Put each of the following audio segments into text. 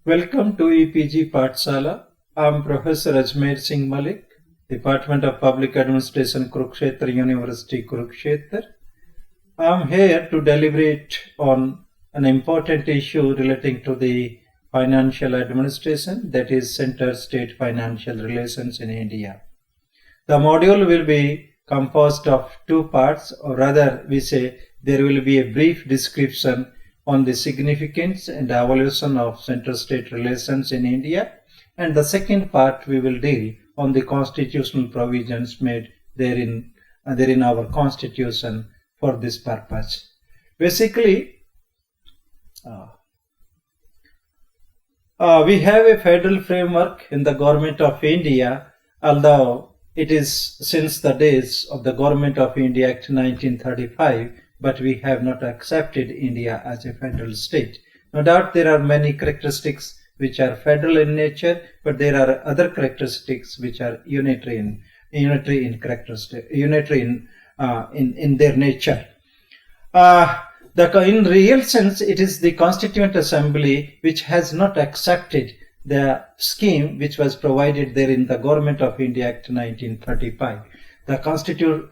Welcome to EPG Pathsala. I am Professor Ajmer Singh Malik, Department of Public Administration, Kurukshetra University, Kurukshetra. I am here to deliberate on an important issue relating to the financial administration, that is center-state financial relations in India. The module will be composed of two parts, or rather we say there will be a brief description on the significance and evolution of center-state relations in India, and the second part we will deal on the constitutional provisions made therein our constitution for this purpose. Basically, we have a federal framework in the Government of India, although it is since the days of the Government of India Act 1935, but we have not accepted India as a federal state. No doubt there are many characteristics which are federal in nature, but there are other characteristics which are unitary in their nature. In real sense, it is the Constituent Assembly which has not accepted the scheme which was provided there in the Government of India Act 1935. The Constituent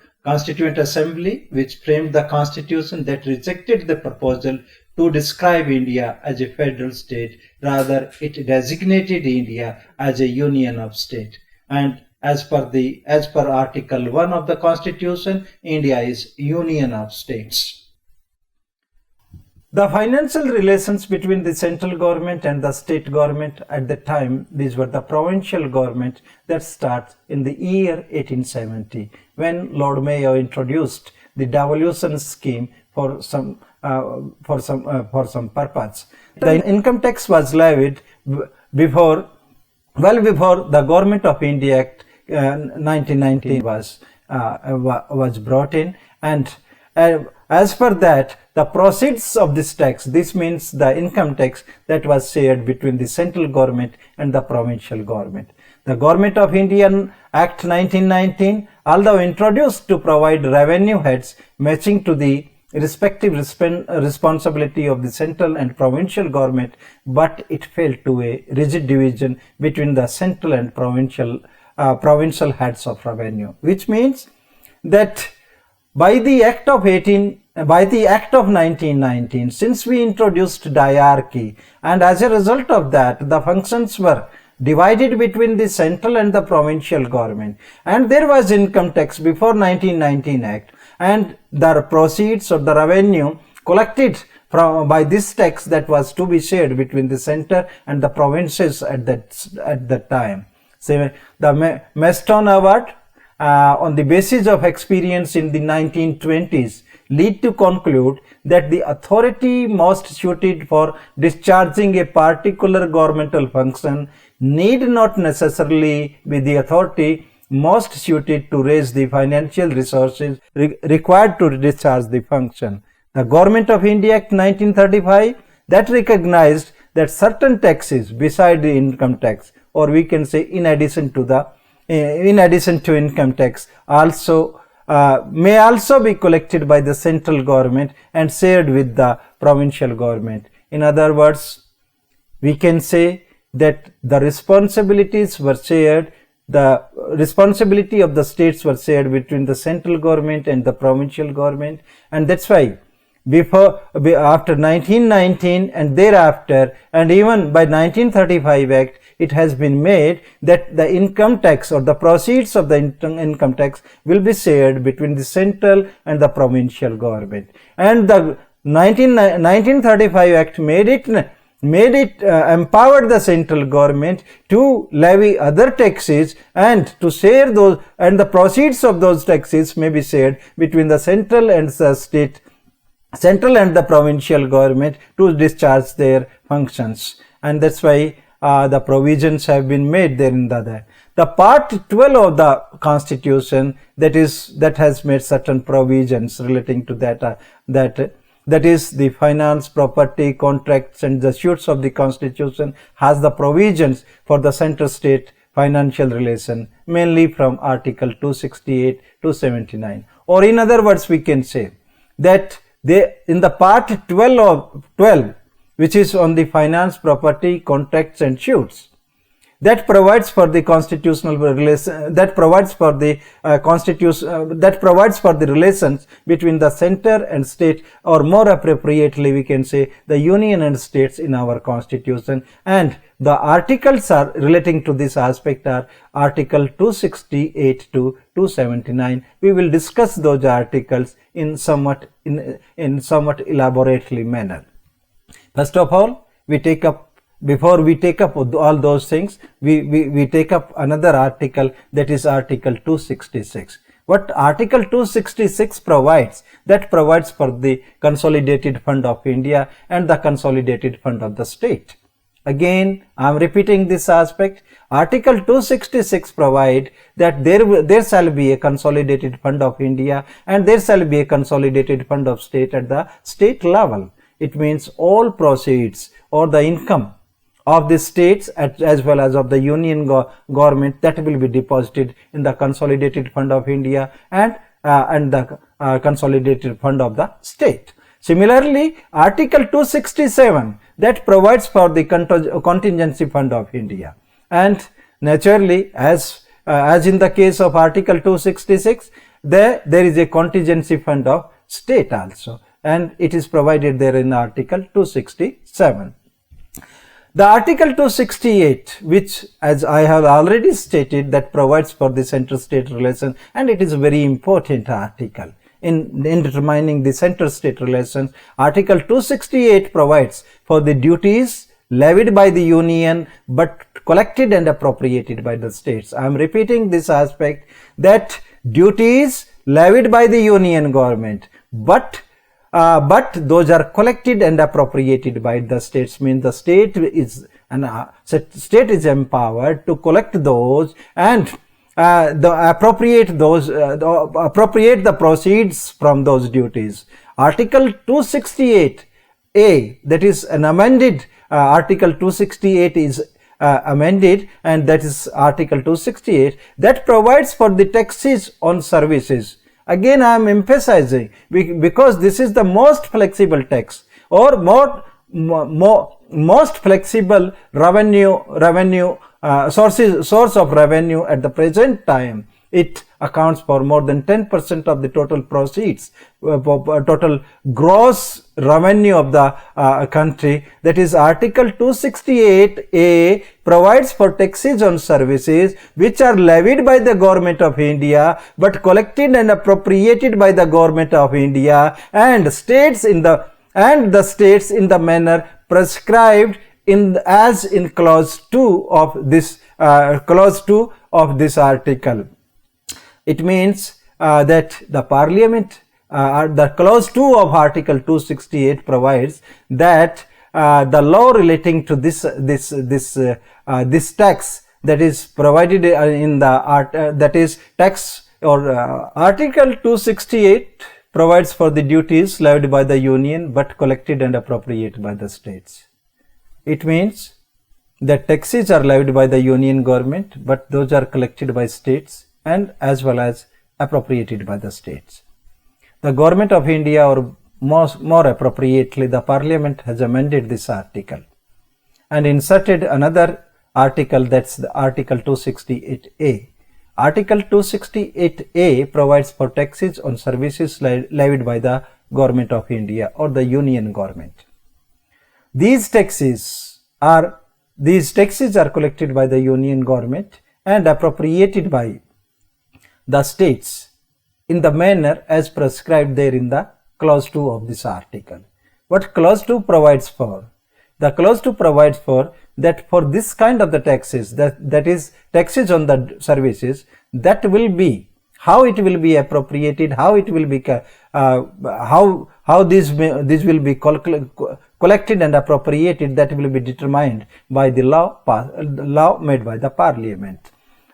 Assembly, which framed the constitution, that rejected the proposal to describe India as a federal state. Rather, it designated India as a union of states. And as per Article 1 of the Constitution, India is union of states. The financial relations between the central government and the state government at the time, these were the provincial government, that starts in the year 1870, when Lord Mayo introduced the devolution scheme for some purpose. The income tax was levied well before the Government of India Act 1919 was brought in, and as per that, the proceeds of this tax, this means the income tax, that was shared between the central government and the provincial government. The Government of India Act 1919, although introduced to provide revenue heads matching to the respective responsibility of the central and provincial government, but it fell to a rigid division between the central and provincial heads of revenue, which means that by the Act of 1919, since we introduced diarchy, and as a result of that, the functions were divided between the central and the provincial government, and there was income tax before 1919 Act, and the proceeds or the revenue collected by this tax, that was to be shared between the center and the provinces at that time. So the Meston Award, on the basis of experience in the 1920s, lead to conclude that the authority most suited for discharging a particular governmental function need not necessarily be the authority most suited to raise the financial resources required to discharge the function. The Government of India Act 1935, that recognized that certain taxes beside the income tax, or we can say in addition to income tax, may also be collected by the central government and shared with the provincial government. In other words, we can say that the responsibilities were shared, the responsibility of the states were shared between the central government and the provincial government, and that's why after 1919 and thereafter, and even by 1935 Act, it has been made that the income tax or the proceeds of the income tax will be shared between the central and the provincial government. And the 1935 Act empowered the central government to levy other taxes and to share those, and the proceeds of those taxes may be shared between the central and the provincial government to discharge their functions. And that's why the provisions have been made there in the part 12 of the Constitution, that has made certain provisions relating to that is the finance, property, contracts and the suits of the Constitution, has the provisions for the center-state financial relation, mainly from Article 268 to 79. Or in other words, we can say that in the part 12 which is on the finance, property, contracts and suits. That provides for the constitutional relation, that provides for the relations between the center and state, or more appropriately we can say the union and states in our constitution. And the articles are relating to this aspect are Article 268 to 279. We will discuss those articles in somewhat elaborately manner. First of all, before we take up all those things, we take up another article, that is Article 266. What Article 266 provides? That provides for the Consolidated Fund of India and the Consolidated Fund of the state. Again, I am repeating this aspect. Article 266 provides that there shall be a Consolidated Fund of India and there shall be a Consolidated Fund of state at the state level. It means all proceeds or the income of the states as well as of the union government, that will be deposited in the Consolidated Fund of India and the Consolidated Fund of the state. Similarly, Article 267, that provides for the Contingency Fund of India, and naturally as in the case of Article 266, there is a Contingency Fund of state also, and it is provided there in Article 267. The Article 268, which as I have already stated, that provides for the center-state relation, and it is a very important article in determining the center-state relations. Article 268 provides for the duties levied by the union but collected and appropriated by the states. I am repeating this aspect, that duties levied by the union government but those are collected and appropriated by the states. Means the state is empowered to collect those and appropriate the proceeds from those duties. Article 268A, that is an amended Article 268 is amended, and that is Article 268, that provides for the taxes on services. Again, I am emphasizing because this is the most flexible tax or most flexible source of revenue at the present time. It accounts for more than 10% of the total proceeds, total gross revenue of the country. That is Article 268A provides for taxes on services which are levied by the Government of India but collected and appropriated by the Government of India and the states in the manner prescribed as in clause 2 of this article. It means that the Parliament, the clause 2 of Article 268 provides that the law relating to this tax, that is provided in the that is tax or Article 268 provides for the duties levied by the union but collected and appropriated by the states. It means that taxes are levied by the union government but those are collected by states and as well as appropriated by the states. The Government of India, or more appropriately the Parliament, has amended this article and inserted another article, that's the Article 268A. Article 268A provides for taxes on services levied by the Government of India or the Union Government. These taxes are collected by the Union Government and appropriated by the states in the manner as prescribed there in the clause 2 of this article. What clause 2 provides for? The clause 2 provides for that for this kind of the taxes, that is taxes on the services, that will be how it will be appropriated, how it will be how this will be collected and appropriated, that will be determined by the law made by the Parliament.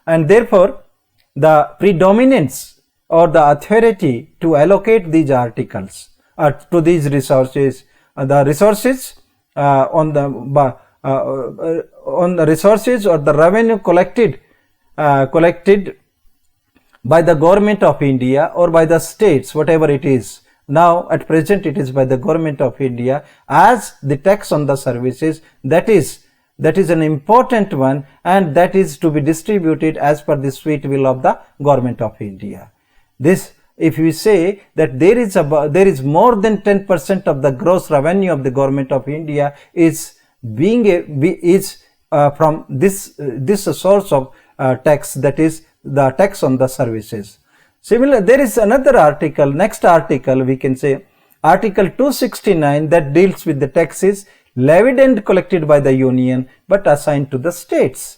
And therefore the predominance or the authority to allocate these articles to these resources, the resources on the resources or the revenue collected by the Government of India or by the states, whatever it is, Now at present it is by the Government of India as the tax on the services, that is an important one, and that is to be distributed as per the sweet will of the Government of India. This, if we say that there is more than 10% of the gross revenue of the Government of India is from this source of tax, that is the tax on the services. Similar, there is another article, next article we can say Article 269, that deals with the taxes levied and collected by the Union but assigned to the states.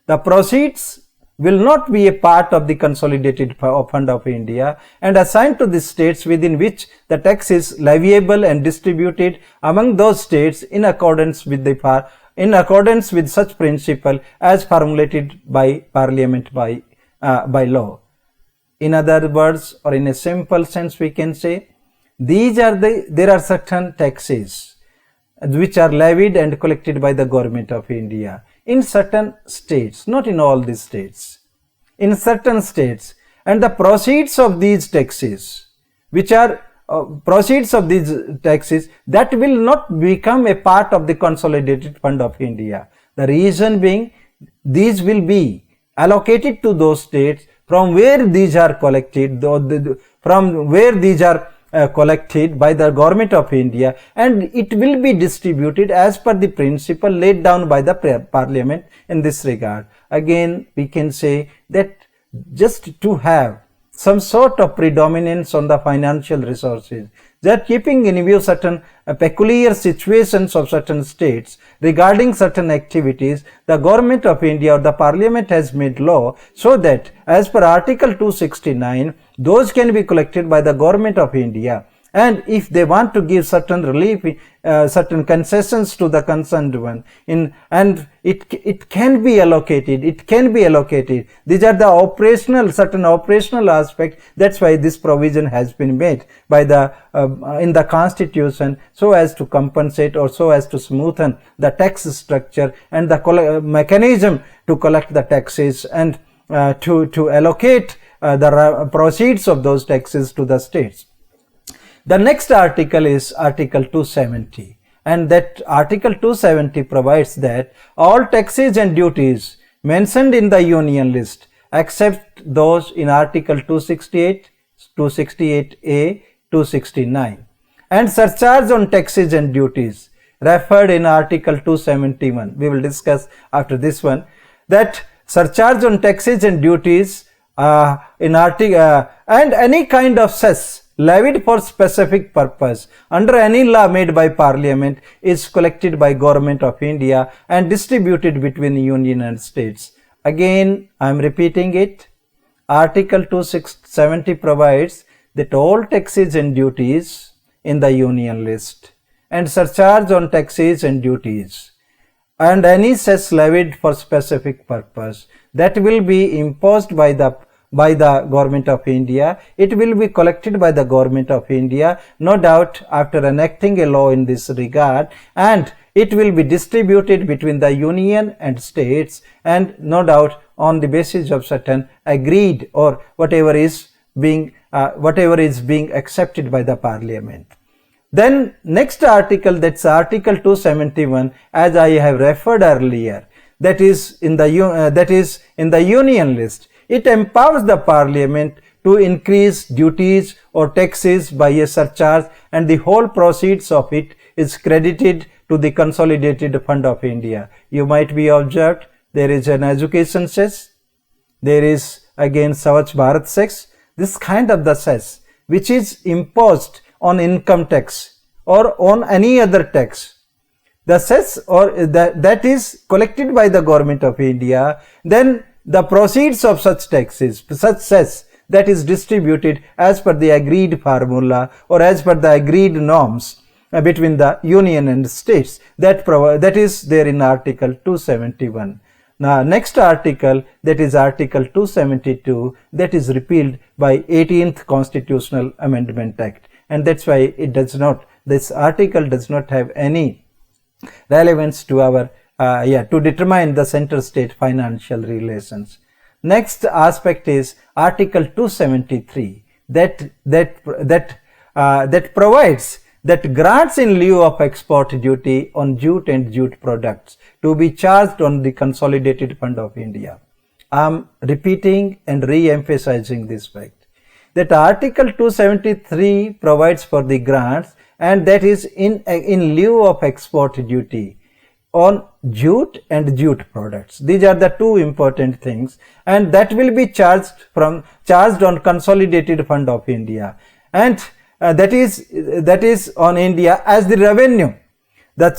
The proceeds will not be a part of the consolidated fund of India and assigned to the states within which the tax is leviable and distributed among those states in accordance with such principle as formulated by Parliament by law. In other words, or in a simple sense, we can say there are certain taxes which are levied and collected by the Government of India in certain states, not in all the states, in certain states, and the proceeds of these taxes, which are proceeds of these taxes, that will not become a part of the consolidated fund of India. The reason being, these will be allocated to those states from where these are collected, collected by the Government of India, and it will be distributed as per the principle laid down by the Parliament in this regard. Again, we can say that just to have some sort of predominance on the financial resources, that keeping in view certain peculiar situations of certain states regarding certain activities, the Government of India or the Parliament has made law so that as per Article 269, those can be collected by the Government of India, and if they want to give certain relief, certain concessions to the concerned one, and it can be allocated. These are the certain operational aspects. That's why this provision has been made by in the Constitution, so as to compensate or so as to smoothen the tax structure and the mechanism to collect the taxes and to allocate the proceeds of those taxes to the states. The next article is Article 270, and that Article 270 provides that all taxes and duties mentioned in the Union list, except those in Article 268, 268A, 269, and surcharge on taxes and duties referred in Article 271. We will discuss after this one that surcharge on taxes and duties and any kind of cess levied for specific purpose under any law made by Parliament is collected by Government of India and distributed between Union and states. Again, I am repeating it. Article 270 provides that all taxes and duties in the Union list and surcharge on taxes and duties and any cess levied for specific purpose that will be imposed by the Government of India, it will be collected by the Government of India, no doubt after enacting a law in this regard, and it will be distributed between the Union and states, and no doubt on the basis of certain agreed or whatever is being accepted by the Parliament. Then next article, that's Article 271, as I have referred earlier, that is in the Union list. It empowers the Parliament to increase duties or taxes by a surcharge, and the whole proceeds of it is credited to the Consolidated Fund of India. You might be observed, there is an education cess, there is again Swachh Bharat cess, this kind of the cess which is imposed on income tax or on any other tax. The cess or that is collected by the Government of India, then the proceeds of such taxes, such cess, that is distributed as per the agreed formula or as per the agreed norms between the Union and states. That is there in Article 271. Now, next article, that is Article 272, that is repealed by 18th Constitutional Amendment Act, and that's why this article does not have any relevance to our to determine the center-state financial relations. Next aspect is Article 273, that that provides that grants in lieu of export duty on jute and jute products to be charged on the Consolidated Fund of India. I am repeating and re-emphasizing this fact that Article 273 provides for the grants, and that is in lieu of export duty on jute and jute products. These are the two important things, and that will be charged on Consolidated Fund of India, and that is on India as the revenue. The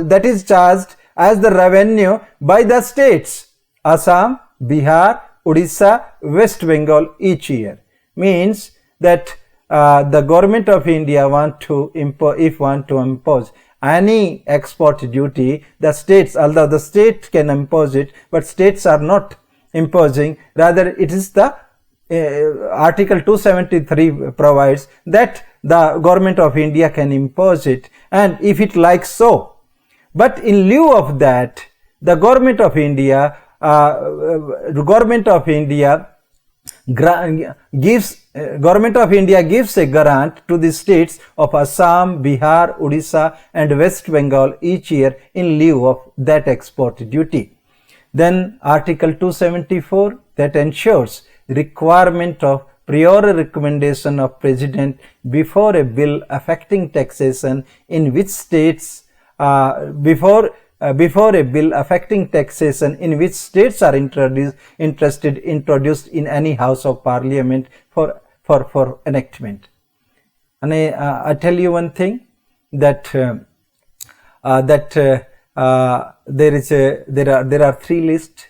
that is charged as the revenue by the states Assam, Bihar, Odisha, West Bengal each year. Means that the government of India want to impose any export duty, the states, although the state can impose it, but states are not imposing, rather it is the Article 273 provides that the government of India can impose it, and if it likes so. But in lieu of that, the government of India gives a grant to the states of Assam, Bihar, Odisha and West Bengal each year in lieu of that export duty. Then Article 274 that ensures requirement of prior recommendation of President before a bill affecting taxation in which states before a bill affecting taxation in which states are introduced in any House of Parliament for enactment. And I tell you one thing, that there are three lists.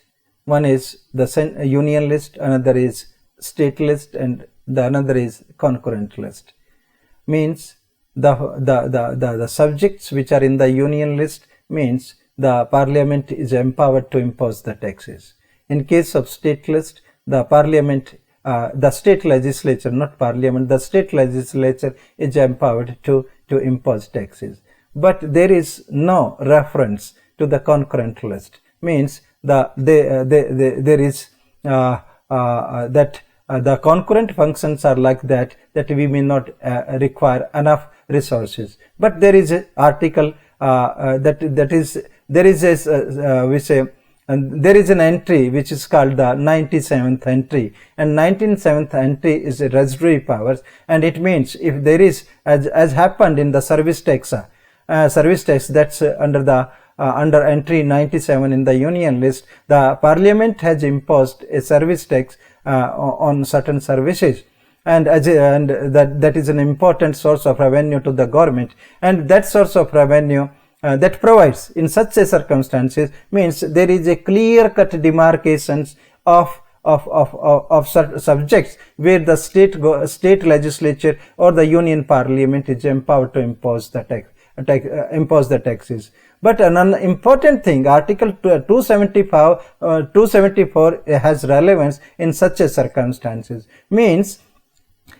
One is the union list, another is state list, and the another is concurrent list. Means the subjects which are in the union list means the parliament is empowered to impose the taxes. In case of state list, the parliament, the state legislature, not parliament, the state legislature is empowered to impose taxes. But there is no reference to the concurrent list. Means there is that the concurrent functions are like that we may not require enough resources. But there is an article there is an entry which is called the 97th entry, and 97th entry is a residuary powers, and it means if there is, as happened in the service tax that's under entry 97 in the union list, the parliament has imposed a service tax on certain services, and that is an important source of revenue to the government, and that source of revenue that provides in such a circumstances means there is a clear-cut demarcations of subjects where the state legislature or the union parliament is empowered to impose the taxes. But an important thing, Article 274 has relevance in such a circumstances. Means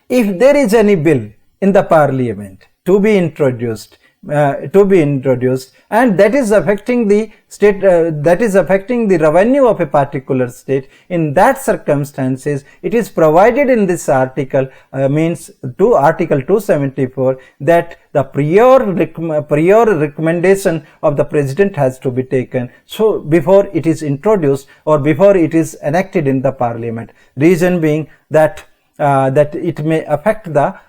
if there is any bill in the parliament to be introduced, and that is affecting the state, that is affecting the revenue of a particular state, in that circumstances it is provided in this article, means to Article 274, that the prior recommendation of the president has to be taken, so before it is introduced or before it is enacted in the parliament. Reason being that it may affect the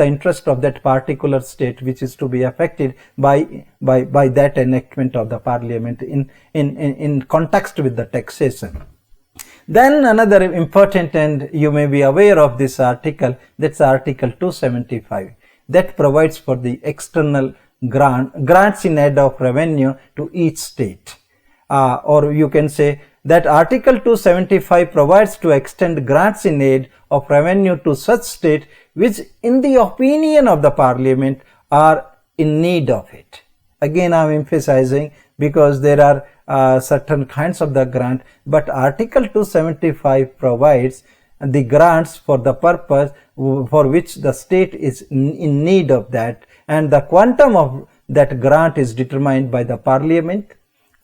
interest of that particular state which is to be affected by that enactment of the parliament in context with the taxation. Then another important, and you may be aware of this article, that's Article 275, that provides for the external grants in aid of revenue to each state, or you can say that Article 275 provides to extend grants in aid of revenue to such state which in the opinion of the parliament are in need of it. Again I am emphasizing because there are certain kinds of the grant, but Article 275 provides the grants for the purpose for which the state is in need of that, and the quantum of that grant is determined by the parliament,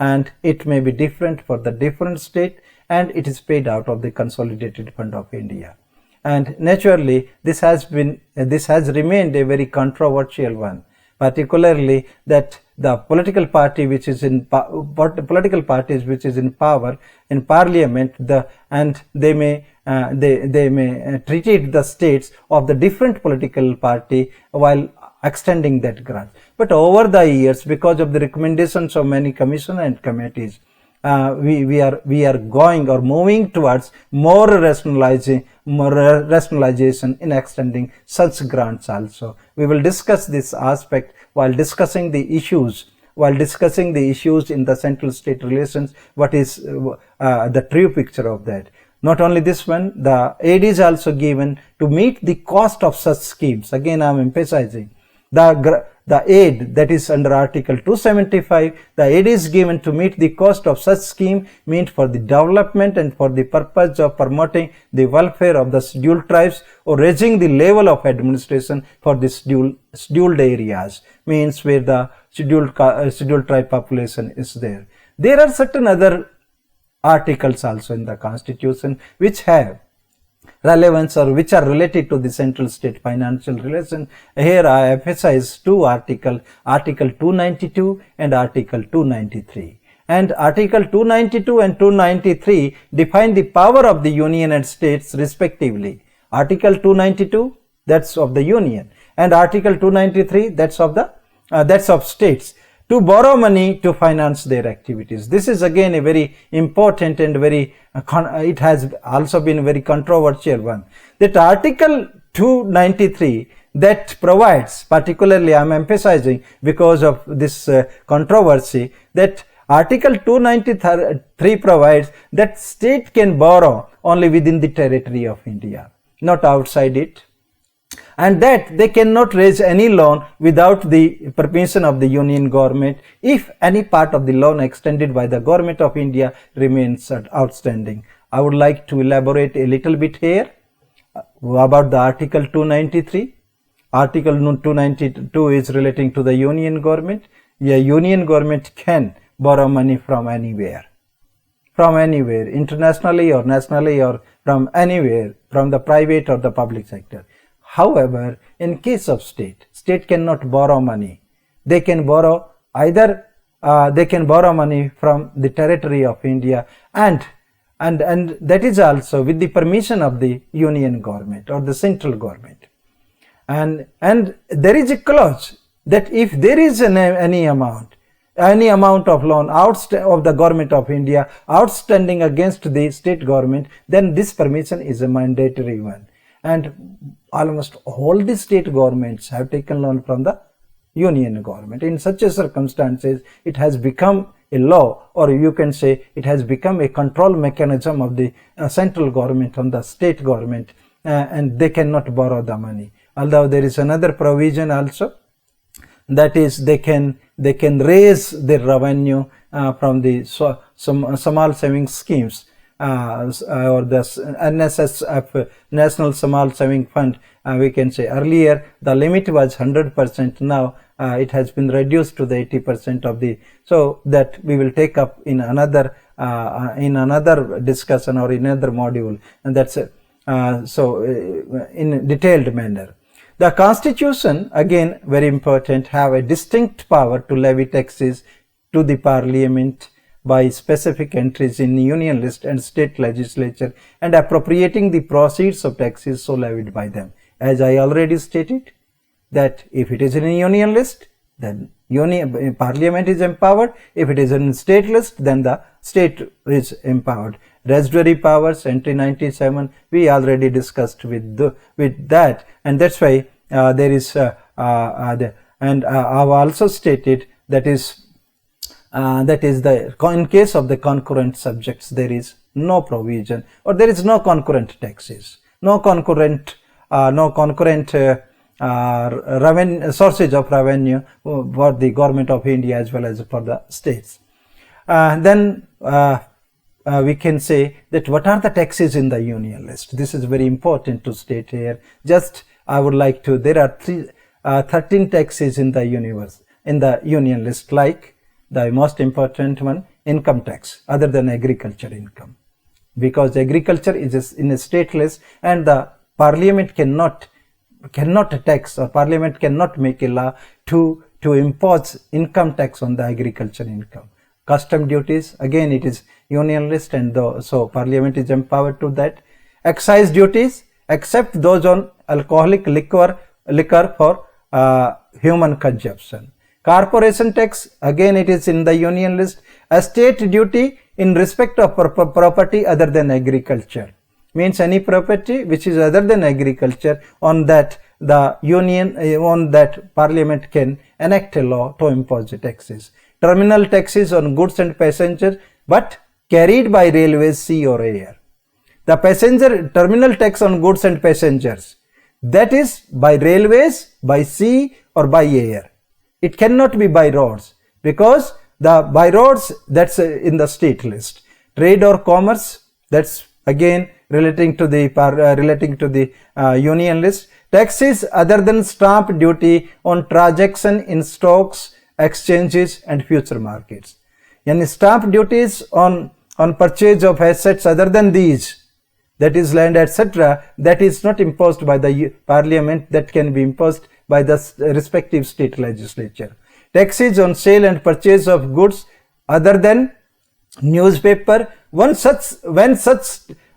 and it may be different for the different state, and it is paid out of the Consolidated Fund of India. and naturally this has remained a very controversial one, particularly that the political party which is in political parties which is in power in parliament, they may treat the states of the different political party while extending that grant. But over the years, because of the recommendations of many commission and committees, we are going or moving towards more rationalization in extending such grants also. We will discuss this aspect while discussing the issues in the central state relations. What is the true picture of that? Not only this one, the aid is also given to meet the cost of such schemes. Again, I am emphasizing the aid that is under Article 275, the aid is given to meet the cost of such scheme meant for the development and for the purpose of promoting the welfare of the scheduled tribes or raising the level of administration for the scheduled areas, means where the scheduled tribe population is there. There are certain other articles also in the Constitution which have relevance or which are related to the central state financial relation. Here I emphasize two articles, Article 292 and Article 293. And Article 292 and 293 define the power of the Union and states respectively. Article 292, that's of the Union, and Article 293, that's of states, to borrow money to finance their activities. This is again a very important and it has also been a very controversial one. That Article 293 that provides, particularly I am emphasizing because of this controversy, that Article 293 provides that state can borrow only within the territory of India, not outside it, and that they cannot raise any loan without the permission of the Union government if any part of the loan extended by the government of India remains outstanding. I would like to elaborate a little bit here about the Article 293. Article 292 is relating to the Union government. A Union government can borrow money from anywhere, internationally or nationally or from anywhere, from the private or the public sector. However, in case of state cannot borrow money. They can borrow money from the territory of India, and that is also with the permission of the Union government or the central government. And there is a clause that if there is any amount of loan of the government of India outstanding against the state government, then this permission is a mandatory one. And almost all the state governments have taken loan from the Union government. In such circumstances, it has become a law, or you can say it has become a control mechanism of the central government on the state government, and they cannot borrow the money. Although there is another provision also, that is they can raise their revenue from the small saving schemes, or the NSSF, National Small Saving Fund. We can say earlier the limit was 100%, now it has been reduced to the 80% of the, so that we will take up in another discussion or in another module, and that's in detailed manner. The Constitution, again very important, have a distinct power to levy taxes to the Parliament by specific entries in Union list and state legislature, and appropriating the proceeds of taxes so levied by them. As I already stated, that if it is in a Union list, then Parliament is empowered. If it is in state list, then the state is empowered. Residuary powers, entry 97, we already discussed with that, and that's why there is and I've also stated that is in case of the concurrent subjects, there is no provision, or there is no concurrent taxes, no concurrent sources of revenue for the government of India as well as for the states. Then we can say that what are the taxes in the Union list? This is very important to state here. Just I would like to, there are 13 taxes in the Union list, like the most important one, income tax, other than agriculture income, because agriculture is in a state list, and the Parliament cannot tax, or Parliament cannot make a law to impose income tax on the agriculture income. Custom duties, again it is union list, and so Parliament is empowered to that. Excise duties, except those on alcoholic liquor for human consumption. Corporation tax, again it is in the union list. Estate duty in respect of property other than agriculture, means any property which is other than agriculture, on that the union, on that Parliament can enact a law to impose the taxes. Terminal taxes on goods and passengers, but carried by railways, sea or air. The passenger terminal tax on goods and passengers, that is by railways, by sea or by air. It cannot be by roads, because by roads, that's in the state list. Trade or commerce, that's again relating to the union list. Taxes other than stamp duty on transaction in stocks, exchanges and future markets. And stamp duties on purchase of assets other than these, that is land, etc., that is not imposed by the Parliament, that can be imposed by the respective state legislature. Taxes on sale and purchase of goods other than newspaper, when such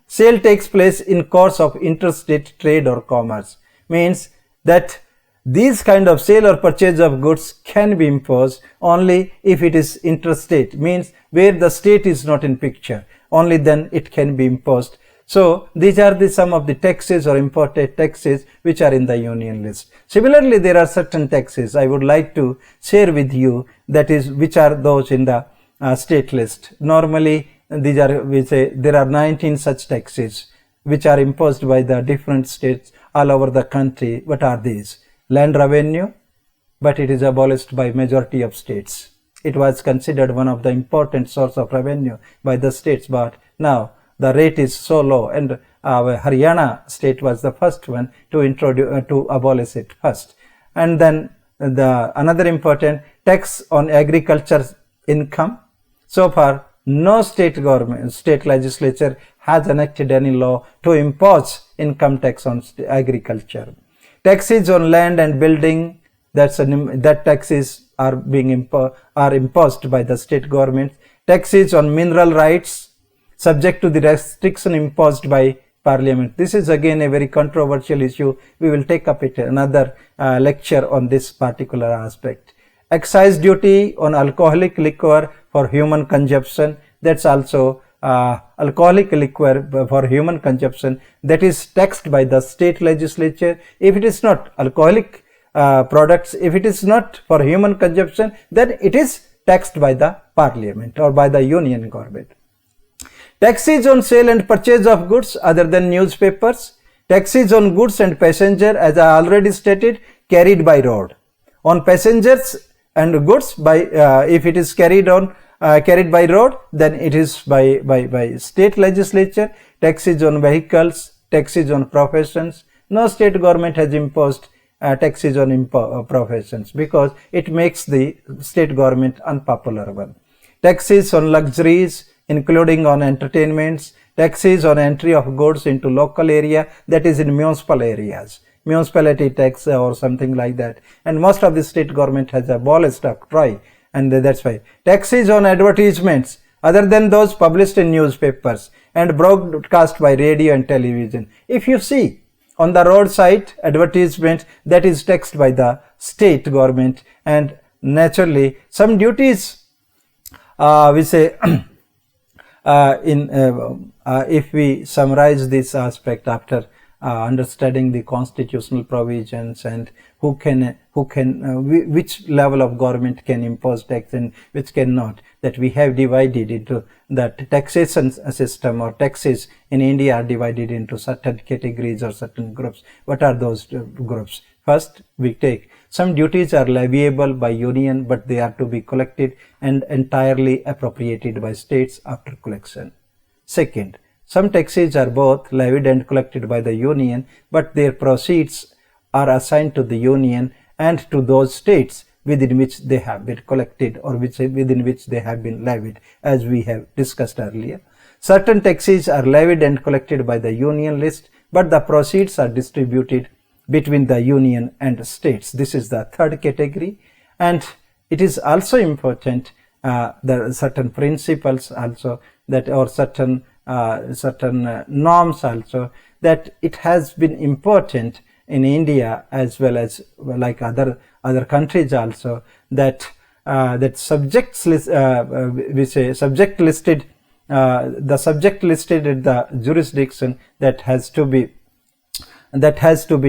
sale takes place in course of interstate trade or commerce, means that these kind of sale or purchase of goods can be imposed only if it is interstate, means where the state is not in picture, only then it can be imposed. So these are some of the taxes or imported taxes which are in the union list. Similarly, there are certain taxes I would like to share with you, that is, which are those in the state list. Normally these are, we say there are 19 such taxes which are imposed by the different states all over the country. What are these? Land revenue, but it is abolished by majority of states. It was considered one of the important source of revenue by the states, but now the rate is so low, and Haryana state was the first one to abolish it first. And then another important tax on agriculture income. So far, no state legislature has enacted any law to impose income tax on agriculture. Taxes on land and building, that taxes are imposed by the state government. Taxes on mineral rights, subject to the restriction imposed by Parliament. This is again a very controversial issue. We will take up another lecture on this particular aspect. Excise duty on alcoholic liquor for human consumption, that's also alcoholic liquor for human consumption, that is taxed by the state legislature. If it is not alcoholic products, if it is not for human consumption, then it is taxed by the Parliament or by the union government. Taxes on sale and purchase of goods other than newspapers. Taxes on goods and passenger, as I already stated, carried by road. On passengers and goods, by if it is carried by road, then it is by state legislature. Taxes on vehicles, taxes on professions. No state government has imposed taxes on professions, because it makes the state government unpopular one. Taxes on luxuries, including on entertainments. Taxes on entry of goods into local area, that is in municipal areas, municipality tax or something like that. And most of the state government has abolished octroi, and that's why. Taxes on advertisements other than those published in newspapers and broadcast by radio and television. If you see on the roadside advertisement, that is taxed by the state government. And naturally some duties, we say if we summarize this aspect after understanding the constitutional provisions and which level of government can impose tax and which cannot, that we have divided into that taxation system, or taxes in India are divided into certain categories or certain groups. What are those groups? First, we take some duties are leviable by union, but they are to be collected and entirely appropriated by states after collection. Second, some taxes are both levied and collected by the union, but their proceeds are assigned to the union and to those states within which they have been collected or within which they have been levied, as we have discussed earlier. Certain taxes are levied and collected by the union list, but the proceeds are distributed between the union and states. This is the third category, and it is also important there are certain principles also that, or certain norms also, that it has been important in India as well as like other countries also, that that subjects we say subject listed the subject listed at the jurisdiction that has to be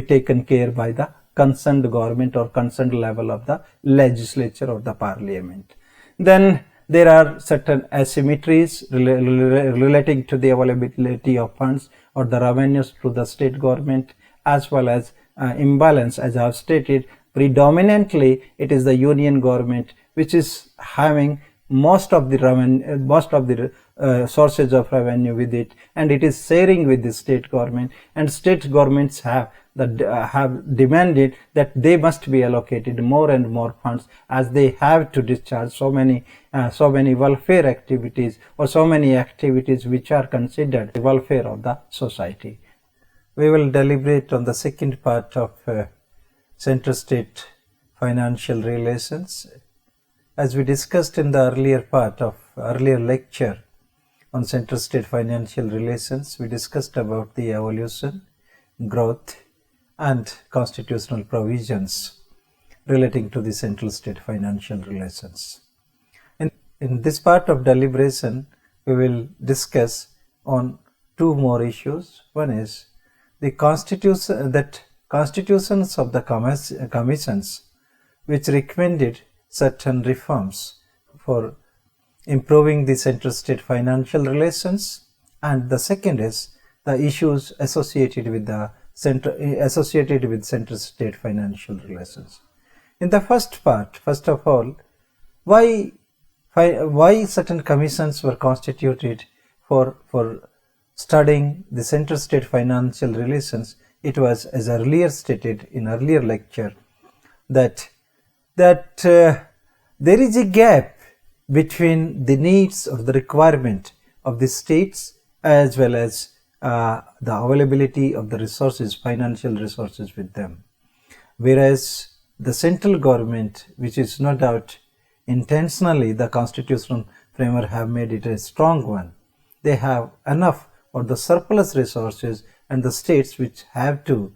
taken care by the concerned government or concerned level of the legislature or the parliament. Then there are certain asymmetries relating to the availability of funds or the revenues to the state government, as well as imbalance. As I have stated, predominantly it is the union government which is having most of the revenue, sources of revenue with it, and it is sharing with the state government, and state governments have demanded that they must be allocated more and more funds, as they have to discharge so many welfare activities, or so many activities which are considered the welfare of the society. We will deliberate on the second part of center-state financial relations. As we discussed in the earlier lecture on center-state financial relations, we discussed about the evolution, growth, and constitutional provisions relating to the central-state financial relations. In this part of deliberation, we will discuss on two more issues. One is the constitutions of the commissions which recommended certain reforms for improving the center-state financial relations, and the second is the issues associated with center-state financial relations. In the first part, first of all, why certain commissions were constituted for studying the center-state financial relations. It was, as earlier stated in earlier lecture, that there is a gap between the needs of the requirement of the states as well as the availability of the resources, financial resources with them. Whereas the central government, which is no doubt intentionally the constitutional framework have made it a strong one, they have enough or the surplus resources, and the states which have to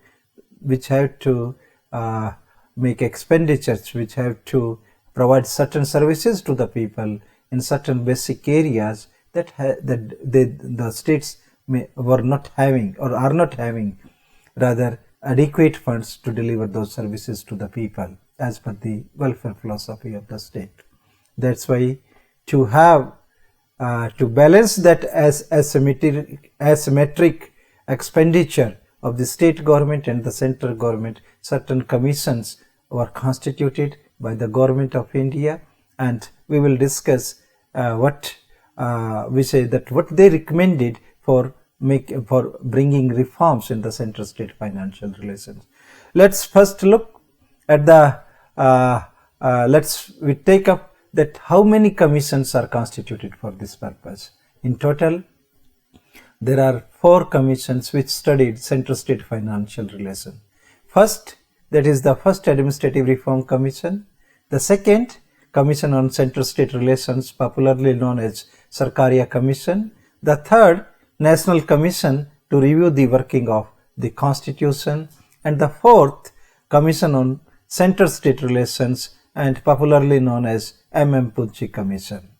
make expenditures, which have to provide certain services to the people in certain basic areas that the states were not having or are not having rather adequate funds to deliver those services to the people as per the welfare philosophy of the state. That's why to have to balance that as asymmetric expenditure of the state government and the central government, certain commissions were constituted by the government of India, and we will discuss what they recommended for bringing reforms in the center-state financial relations. Let's first look at we take up that how many commissions are constituted for this purpose. In total, there are 4 commissions which studied center-state financial relation. First, that is the first Administrative Reform Commission. The second, Commission on Center-State Relations, popularly known as Sarkaria Commission. The third, National Commission to review the working of the Constitution. And the fourth, Commission on Center-State Relations, and popularly known as Punchhi Commission.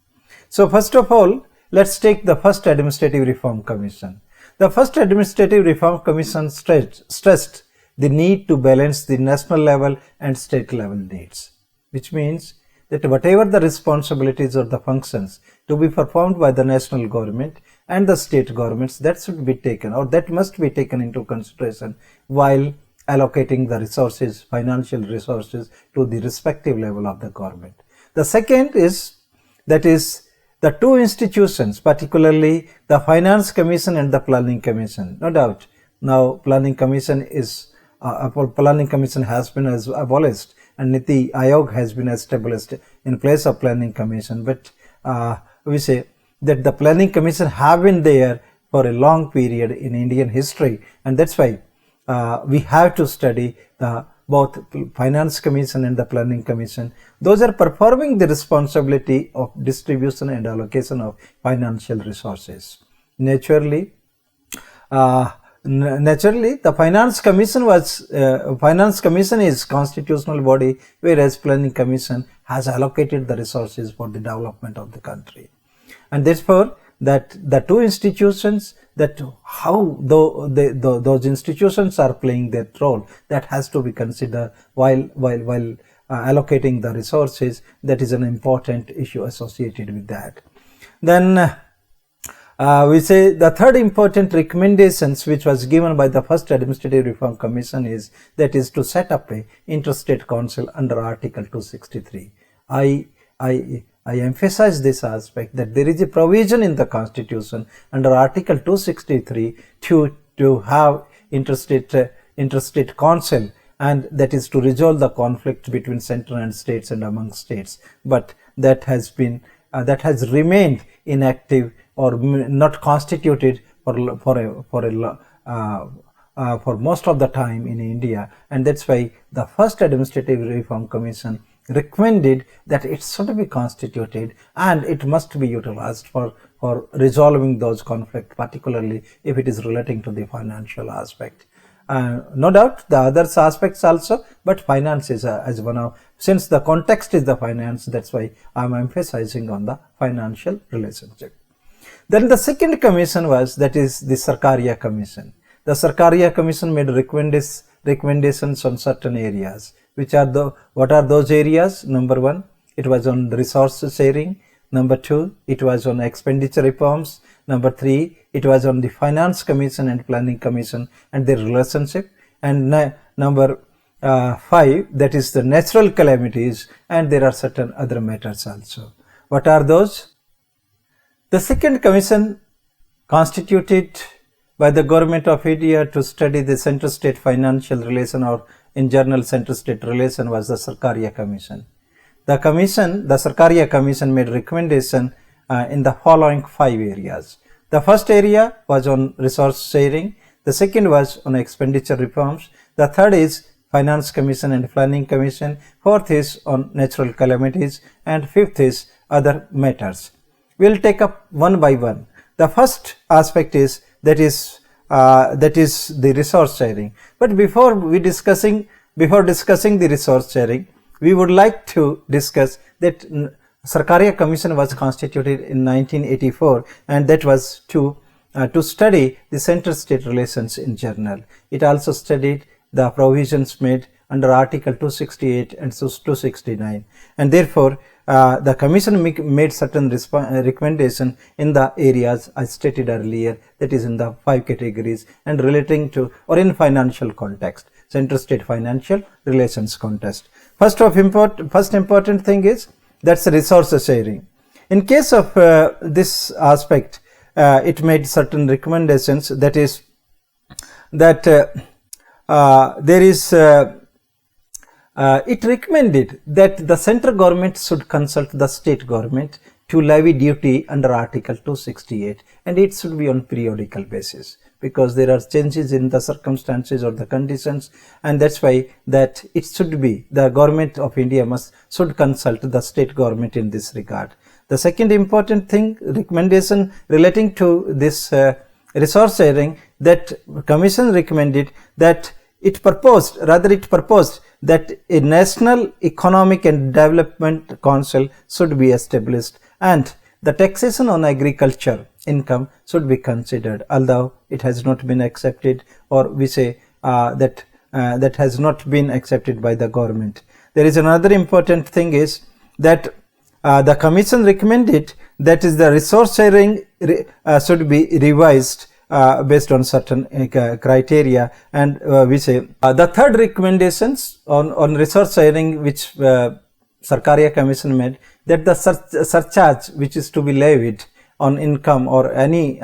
So first of all, let's take the first Administrative Reform Commission. The first Administrative Reform Commission stressed the need to balance the national level and state level needs, which means that whatever the responsibilities or the functions to be performed by the national government and the state governments, that should be taken, or that must be taken into consideration while allocating the resources, financial resources, to the respective level of the government. The second is, that is the two institutions, particularly the Finance Commission and the Planning Commission. No doubt, now Planning Commission has been abolished, and Niti Aayog has been established in place of Planning Commission. But we say that the Planning Commission have been there for a long period in Indian history, and that's why we have to study the both Finance Commission and the Planning Commission. Those are performing the responsibility of distribution and allocation of financial resources. Naturally, the Finance Commission is constitutional body, whereas Planning Commission has allocated the resources for the development of the country, and therefore that the two institutions, that how those institutions are playing their role, that has to be considered while allocating the resources. That is an important issue associated with that. Then we say the third important recommendations which was given by the first Administrative Reform Commission is that is to set up a interstate council under Article 263. I emphasize this aspect that there is a provision in the Constitution under Article 263 to have interstate council, and that is to resolve the conflict between central and states and among states. But that has remained inactive or not constituted for most of the time in India, and that's why the first Administrative Reform Commission recommended that it should be constituted and it must be utilized for resolving those conflicts, particularly if it is relating to the financial aspect. No doubt the other aspects also, but finance is as one of, since the context is the finance, that's why I am emphasizing on the financial relationship. Then the second commission was, that is the Sarkaria Commission. The Sarkaria Commission made recommendations on certain areas. What are those areas? Number one, it was on resource sharing. Number two, it was on expenditure reforms. Number three, it was on the Finance Commission and Planning Commission and their relationship. And number five, that is the natural calamities, and there are certain other matters also. What are those? The second commission, constituted by the Government of India to study the center-state financial relation, or in general center-state relation, was the Sarkaria Commission. The Sarkaria Commission made recommendation in the following 5 areas. The first area was on resource sharing. The second was on expenditure reforms. The third is Finance Commission and Planning Commission. Fourth is on natural calamities, and fifth is other matters. We will take up one by one. The first aspect is that is the resource sharing. But before discussing the resource sharing, we would like to discuss that Sarkaria Commission was constituted in 1984, and that was to study the center-state relations in general. It also studied the provisions made under Article 268 and 269, and therefore the Commission made certain recommendation in the areas I stated earlier, that is in the 5 categories and relating to, or in financial context, center-state financial relations context. First important thing is that's the resource sharing. In case of this aspect, it made certain recommendations, that is that there is it recommended that the central government should consult the state government to levy duty under Article 268, and it should be on periodical basis, because there are changes in the circumstances or the conditions, and that's why that it should be the Government of India should consult the state government in this regard. The second important thing, recommendation relating to this resource sharing, that Commission recommended that it proposed that a National Economic and Development Council should be established, and the taxation on agriculture income should be considered, although it has not been accepted, or we say that has not been accepted by the government. There is another important thing is that the Commission recommended that is the resource sharing should be revised based on certain criteria, and we say the third recommendations on resource sharing which Sarkaria Commission made, that the surcharge which is to be levied on income or any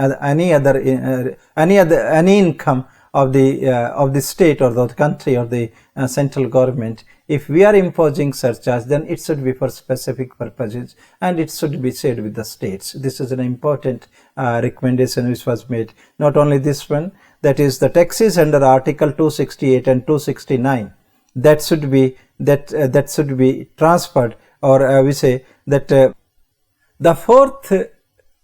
income of the state or the country or the central government, if we are imposing surcharge, then it should be for specific purposes and it should be shared with the states. This is an important recommendation which was made. Not only this one, that is the taxes under Article 268 and 269, that should be transferred, or we say that the fourth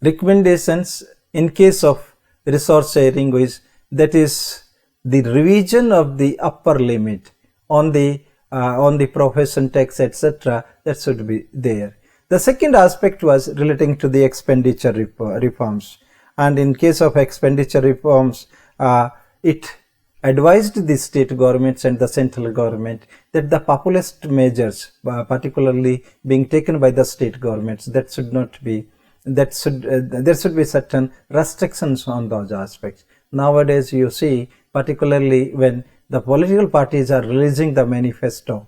recommendations in case of resource sharing is, that is the revision of the upper limit on the profession tax, etc. That should be there. The second aspect was relating to the expenditure reforms, and in case of expenditure reforms, it advised the state governments and the central government that the populist measures, particularly being taken by the state governments, there should be certain restrictions on those aspects. Nowadays, you see, particularly when the political parties are releasing the manifesto,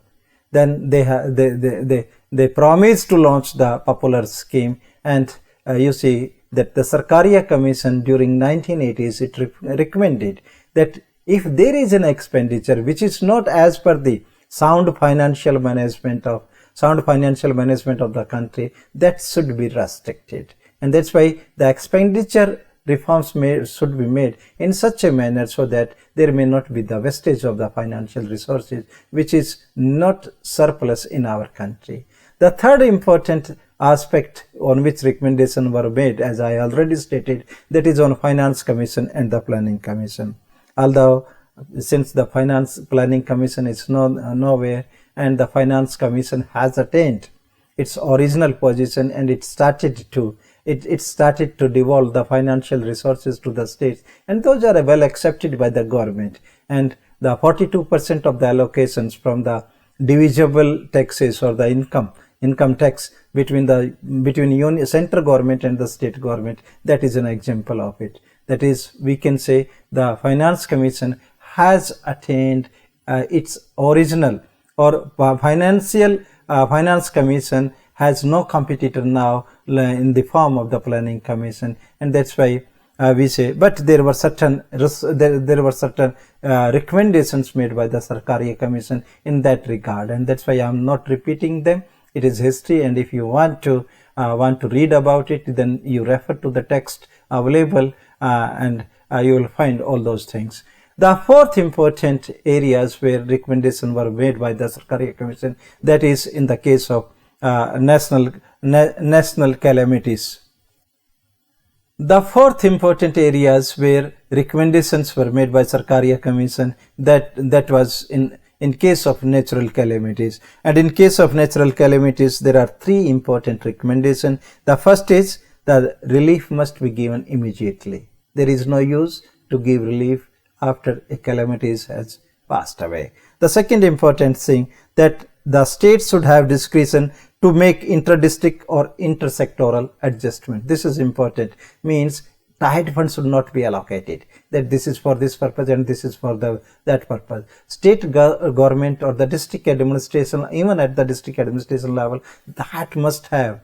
then they promise to launch the popular scheme, and you see that the Sarkaria Commission during 1980s, it recommended that if there is an expenditure which is not as per the sound financial management of the country, that should be restricted. And that's why the expenditure reforms should be made in such a manner so that there may not be the wastage of the financial resources which is not surplus in our country. The third important aspect on which recommendations were made, as I already stated, that is on Finance Commission and the Planning Commission. Although since the Finance Planning Commission is nowhere, and the Finance Commission has attained its original position, and it started to devolve the financial resources to the states, and those are well accepted by the government, and the 42% of the allocations from the divisible taxes or the income tax between central government and the state government, that is an example of it. That is, we can say the Finance Commission has attained its original, or Finance Commission has no competitor now in the form of the Planning Commission, and that's why we say. But there were certain recommendations made by the Sarkaria Commission in that regard, and that's why I am not repeating them. It is history, and if you want to read about it, then you refer to the text available, and you will find all those things. The fourth important areas where recommendations were made by the Sarkaria Commission, that is in the case of national calamities. The fourth important areas where recommendations were made by Sarkaria Commission, that was in case of natural calamities. And in case of natural calamities, there are three important recommendations. The first is that relief must be given immediately. There is no use to give relief after a calamity has passed away. The second important thing, that the states should have discretion to make inter-district or intersectoral adjustment. This is important. Means tied funds should not be allocated, that this is for this purpose and this is for that purpose. State government or the district administration, even at the district administration level, that must have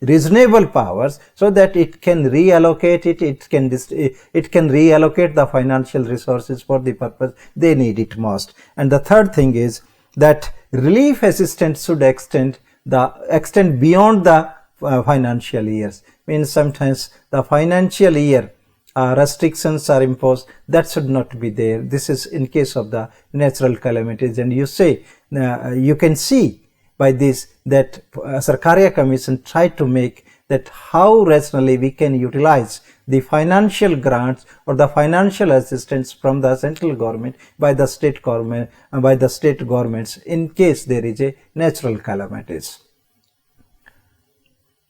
reasonable powers so that it can reallocate it can reallocate the financial resources for the purpose they need it most. And the third thing is that relief assistance should extend beyond the financial years. Means sometimes the financial year restrictions are imposed, that should not be there. This is in case of the natural calamities, and you can see by this that Sarkaria Commission tried to make that how rationally we can utilize the financial grants or the financial assistance from the central government by the state governments in case there is a natural calamities.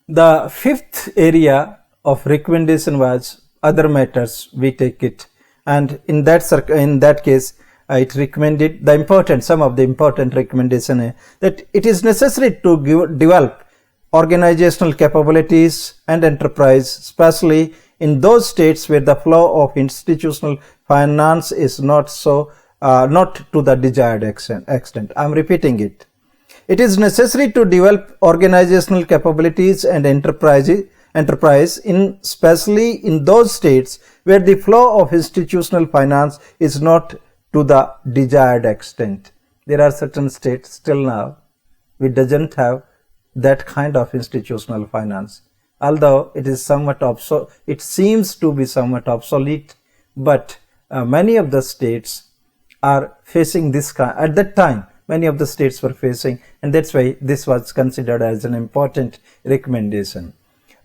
The fifth area of recommendation was other matters, we take it, and in that case it recommended some of the important recommendation that it is necessary to develop organizational capabilities and enterprise, especially in those states where the flow of institutional finance is not to the desired extent. I am repeating it. It is necessary to develop organizational capabilities and enterprise especially in those states where the flow of institutional finance is not to the desired extent. there are certain states still now which doesn't have that kind of institutional finance. Although it is somewhat it seems to be somewhat obsolete, but many of the states are facing this at that time. Many of the states were facing, and that's why this was considered as an important recommendation.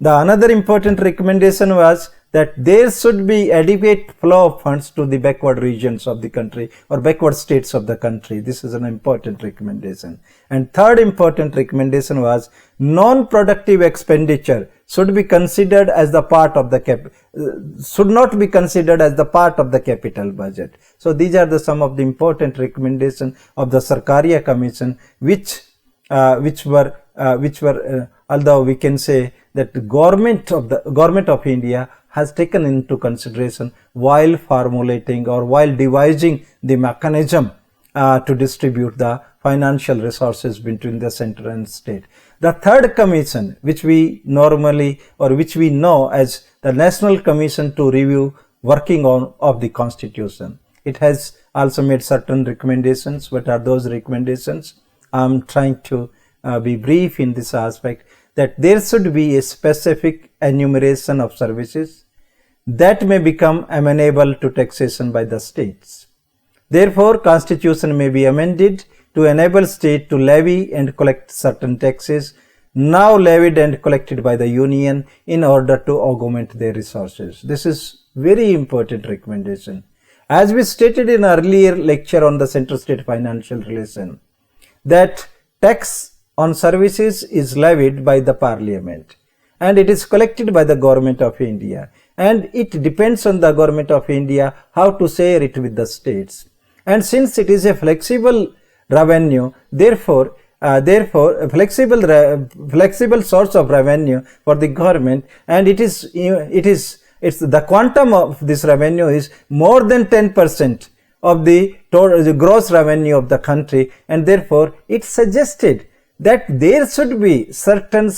The another important recommendation was that there should be adequate flow of funds to the backward regions of the country or backward states of the country. This is an important recommendation. And third important recommendation was non-productive expenditure should be considered as the part of the should not be considered as the part of the capital budget. So these are some of the important recommendations of the Sarkaria Commission, which were although we can say that the government of India has taken into consideration while formulating or while devising the mechanism to distribute the financial resources between the center and state. The third commission, which we normally or which we know as the National Commission to Review Working of the Constitution, it has also made certain recommendations. What are those recommendations? I'm trying to be brief in this aspect, that there should be a specific enumeration of services that may become amenable to taxation by the states. Therefore, Constitution may be amended to enable state to levy and collect certain taxes now levied and collected by the Union in order to augment their resources. This is very important recommendation. As we stated in earlier lecture on the center-state financial relation, that tax on services is levied by the Parliament and it is collected by the Government of India, and it depends on the Government of India how to share it with the states. And since it is a flexible revenue, therefore a flexible source of revenue for the government, and it's the quantum of this revenue is more than 10% of the total gross revenue of the country, and therefore it suggested that there should be certain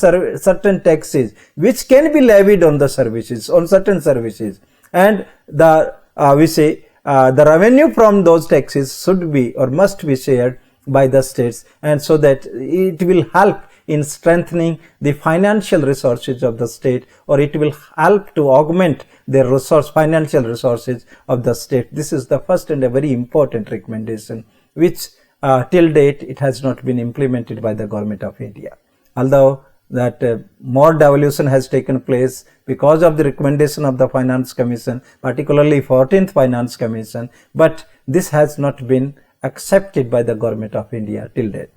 taxes which can be levied on the services, on certain services, and the revenue from those taxes should be or must be shared by the states, and so that it will help in strengthening the financial resources of the state, or it will help to augment their financial resources of the state. This is the first and a very important recommendation, which till date it has not been implemented by the Government of India. Although that more devolution has taken place because of the recommendation of the Finance Commission, particularly 14th Finance Commission, but this has not been accepted by the Government of India till date.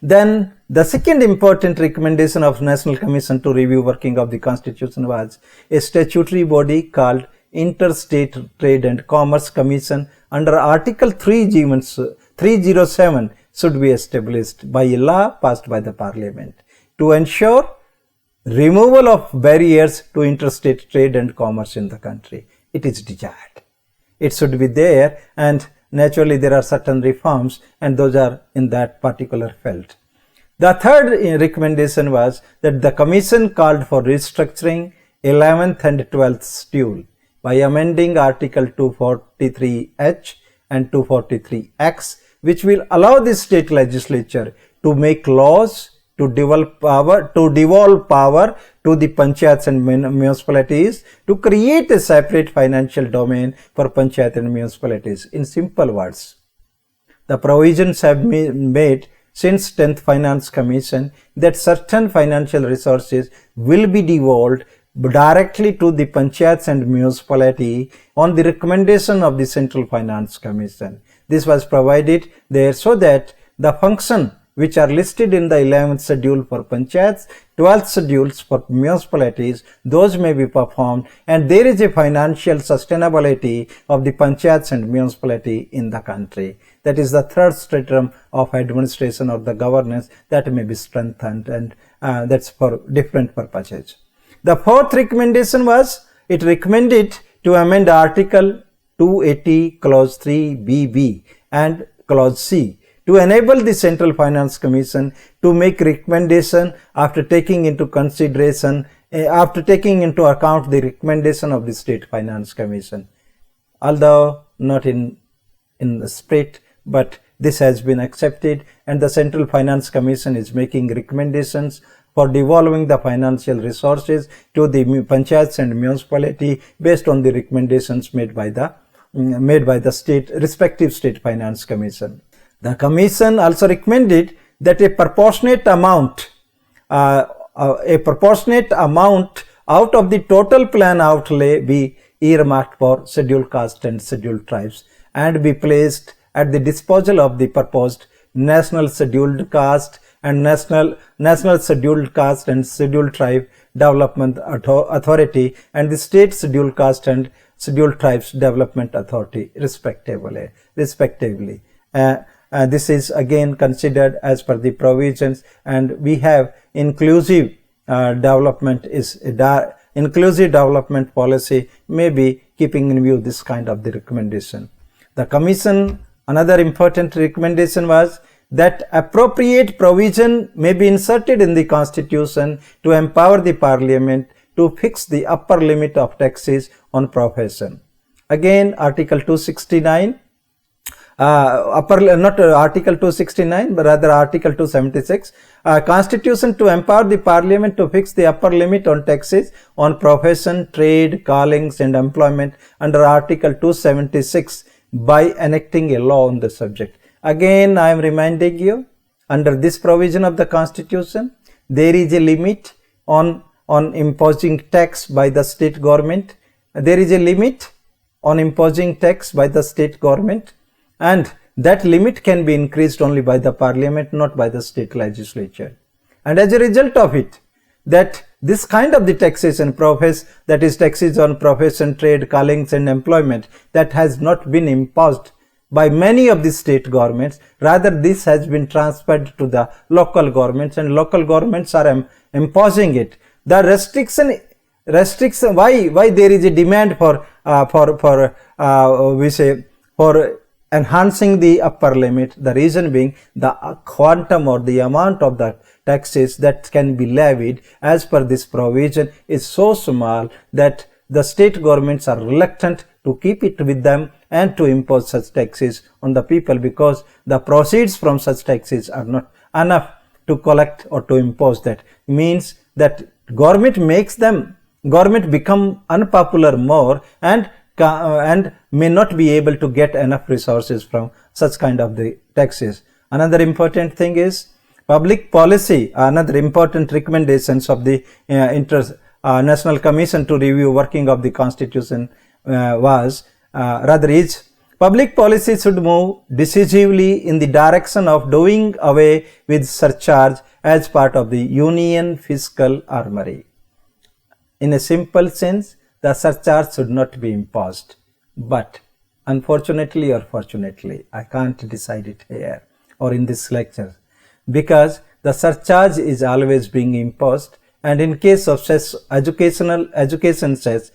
Then the second important recommendation of National Commission to Review Working of the Constitution was a statutory body called Interstate Trade and Commerce Commission under Article 307 should be established by a law passed by the Parliament to ensure removal of barriers to interstate trade and commerce in the country. It is desired. It should be there, and naturally there are certain reforms, and those are in that particular field. The third recommendation was that the Commission called for restructuring 11th and 12th schedule by amending Article 243H and 243X, which will allow the state legislature to make laws, to devolve power to the panchayats and municipalities, to create a separate financial domain for panchayat and municipalities. In simple words, the provisions have been made since 10th Finance Commission that certain financial resources will be devolved directly to the panchayats and municipality on the recommendation of the Central Finance Commission. This was provided there so that the function which are listed in the 11th schedule for panchayats, 12th schedules for municipalities, those may be performed, and there is a financial sustainability of the panchayats and municipality in the country. That is the third stratum of administration or the governance that may be strengthened, and that's for different purposes. The fourth recommendation was, it recommended to amend Article 280 Clause 3BB and Clause C to enable the Central Finance Commission to make recommendation after taking into account the recommendation of the State Finance Commission. Although not in the spirit, but this has been accepted, and the Central Finance Commission is making recommendations for devolving the financial resources to the panchayats and municipality based on the recommendations made by the respective state finance commission. The commission also recommended that a proportionate amount out of the total plan outlay be earmarked for scheduled castes and scheduled tribes and be placed at the disposal of the proposed National Scheduled Caste and National Scheduled Caste and Scheduled Tribe Development Authority and the State Scheduled Caste and Scheduled Tribes Development Authority respectively. This is again considered as per the provisions, and we have inclusive development policy may be keeping in view this kind of the recommendation. The commission, another important recommendation was that appropriate provision may be inserted in the constitution to empower the parliament to fix the upper limit of taxes on profession. Again, Article 269, not Article 269, but rather Article 276, Constitution to empower the Parliament to fix the upper limit on taxes on profession, trade, callings and employment under Article 276 by enacting a law on the subject. Again, I am reminding you, under this provision of the Constitution, there is a limit on imposing tax by the state government. There is a limit on imposing tax by the state government, and that limit can be increased only by the parliament, not by the state legislature. And as a result of it, that this kind of the taxation that is taxes on profession, trade, callings and employment, that has not been imposed by many of the state governments. Rather, this has been transferred to the local governments, and local governments are imposing it. The restriction, why there is a demand for enhancing the upper limit? The reason being the quantum or the amount of the taxes that can be levied as per this provision is so small that the state governments are reluctant to keep it with them and to impose such taxes on the people, because the proceeds from such taxes are not enough to collect or to impose. That means that government become unpopular more and may not be able to get enough resources from such kind of the taxes. Another important thing is public policy. Another important recommendations of the National Commission to review working of the Constitution is public policy should move decisively in the direction of doing away with surcharge as part of the union fiscal armory. In a simple sense, the surcharge should not be imposed, but unfortunately or fortunately, I can't decide it here or in this lecture, because the surcharge is always being imposed, and in case of such education says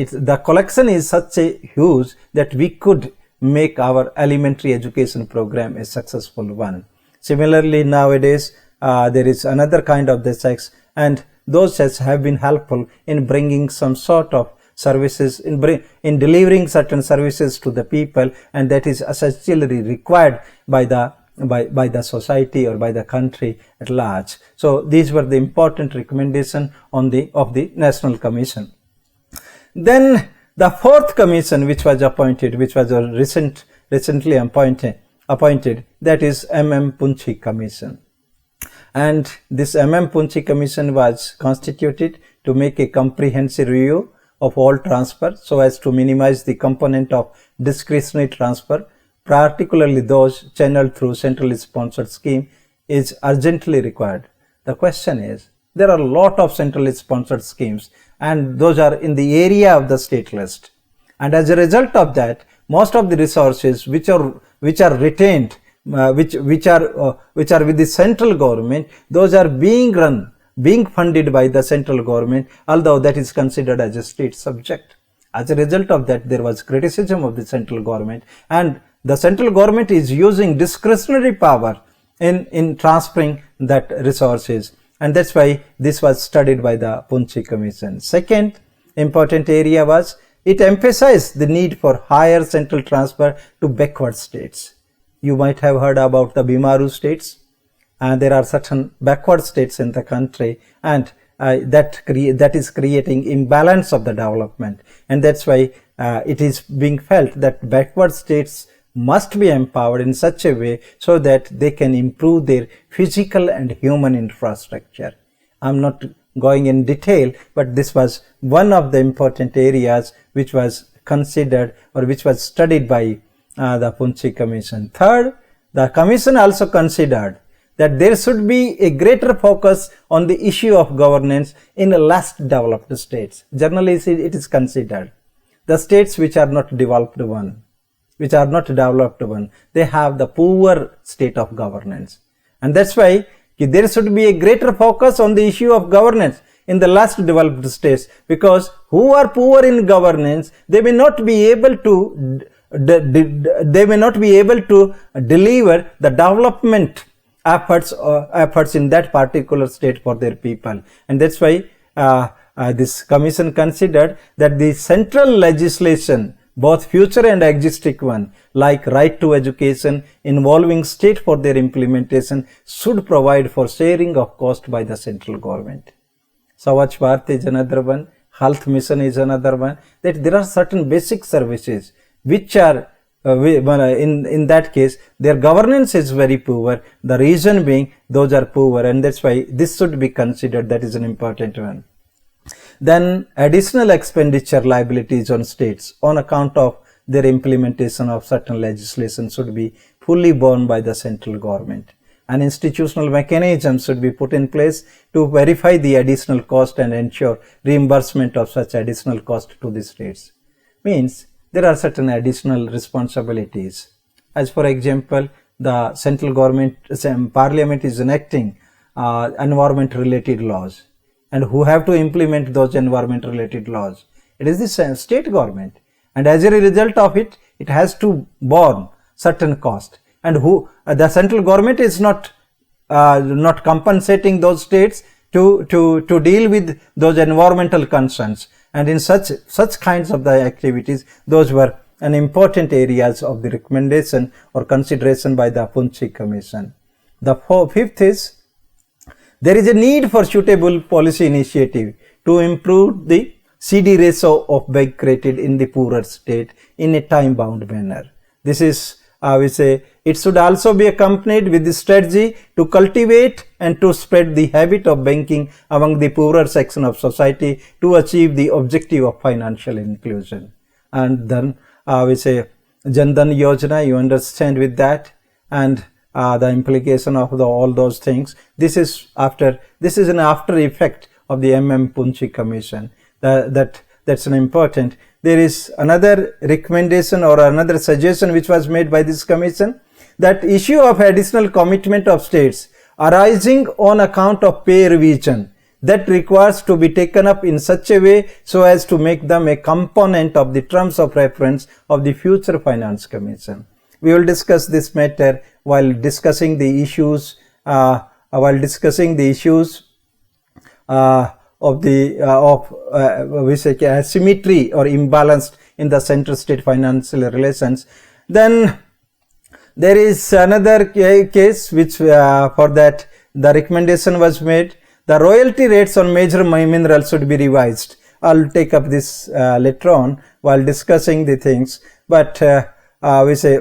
the collection is such a huge that we could make our elementary education program a successful one. Similarly, nowadays there is another kind of the checks, and those checks have been helpful in bringing some sort of services, in delivering certain services to the people, and that is essentially required by the society or by the country at large. So these were the important recommendations of the National Commission. Then the fourth commission which was appointed, which was recently appointed, that is Punchhi Commission. And this Punchhi Commission was constituted to make a comprehensive review of all transfer so as to minimize the component of discretionary transfer, particularly those channeled through centrally sponsored scheme, is urgently required. The question is, there are a lot of centrally sponsored schemes, and those are in the area of the state list. And as a result of that, most of the resources which are retained, which are with the central government, those are being funded by the central government, although that is considered as a state subject. As a result of that, there was criticism of the central government, and the central government is using discretionary power in transferring that resources, and that's why this was studied by the Punchhi Commission. Second important area was it emphasized the need for higher central transfer to backward states. You might have heard about the Bimaru states. There are certain backward states in the country, and that is creating imbalance of the development, and that's why it is being felt that backward states must be empowered in such a way so that they can improve their physical and human infrastructure. I'm not going in detail, but this was one of the important areas which was considered or which was studied by the Punchhi Commission. Third, the Commission also considered that there should be a greater focus on the issue of governance in less developed states. Generally, it is considered the states which are not developed one, they have the poor state of governance, and that's why there should be a greater focus on the issue of governance in the less developed states, because who are poor in governance, they may not be able to deliver the development efforts in that particular state for their people. And that's why this commission considered that the central legislation, both future and existing one, like right to education involving state for their implementation, should provide for sharing of cost by the central government. Swachh Bharat is another one, health mission is another one, that there are certain basic services which are in that case their governance is very poor, the reason being those are poor, and that's why this should be considered. That is an important one. Then additional expenditure liabilities on states on account of their implementation of certain legislation should be fully borne by the central government. An institutional mechanism should be put in place to verify the additional cost and ensure reimbursement of such additional cost to the states. Means there are certain additional responsibilities. As for example, the central government, parliament is enacting environment related laws, and who have to implement those environment related laws? It is the state government, and as a result of it, it has to borne certain cost, and the central government is not compensating those states to deal with those environmental concerns. And in such kinds of the activities, those were an important areas of the recommendation or consideration by the Punchhi Commission. The fifth is, there is a need for suitable policy initiative to improve the CD ratio of bank credit in the poorer state in a time-bound manner. This is, we say, it should also be accompanied with the strategy to cultivate and to spread the habit of banking among the poorer section of society to achieve the objective of financial inclusion. And then we say Jan Dhan Yojana, you understand with that, and the implication of all those things. This is an after effect of the Punchhi Commission. That's an important. There is another recommendation or another suggestion which was made by this commission, that issue of additional commitment of states arising on account of pay revision that requires to be taken up in such a way so as to make them a component of the terms of reference of the future finance commission. We will discuss this matter while discussing the issues of we say asymmetry or imbalance in the center-state financial relations. Then there is another case which for that the recommendation was made. The royalty rates on major minerals should be revised. I'll take up this later on while discussing the things, but we say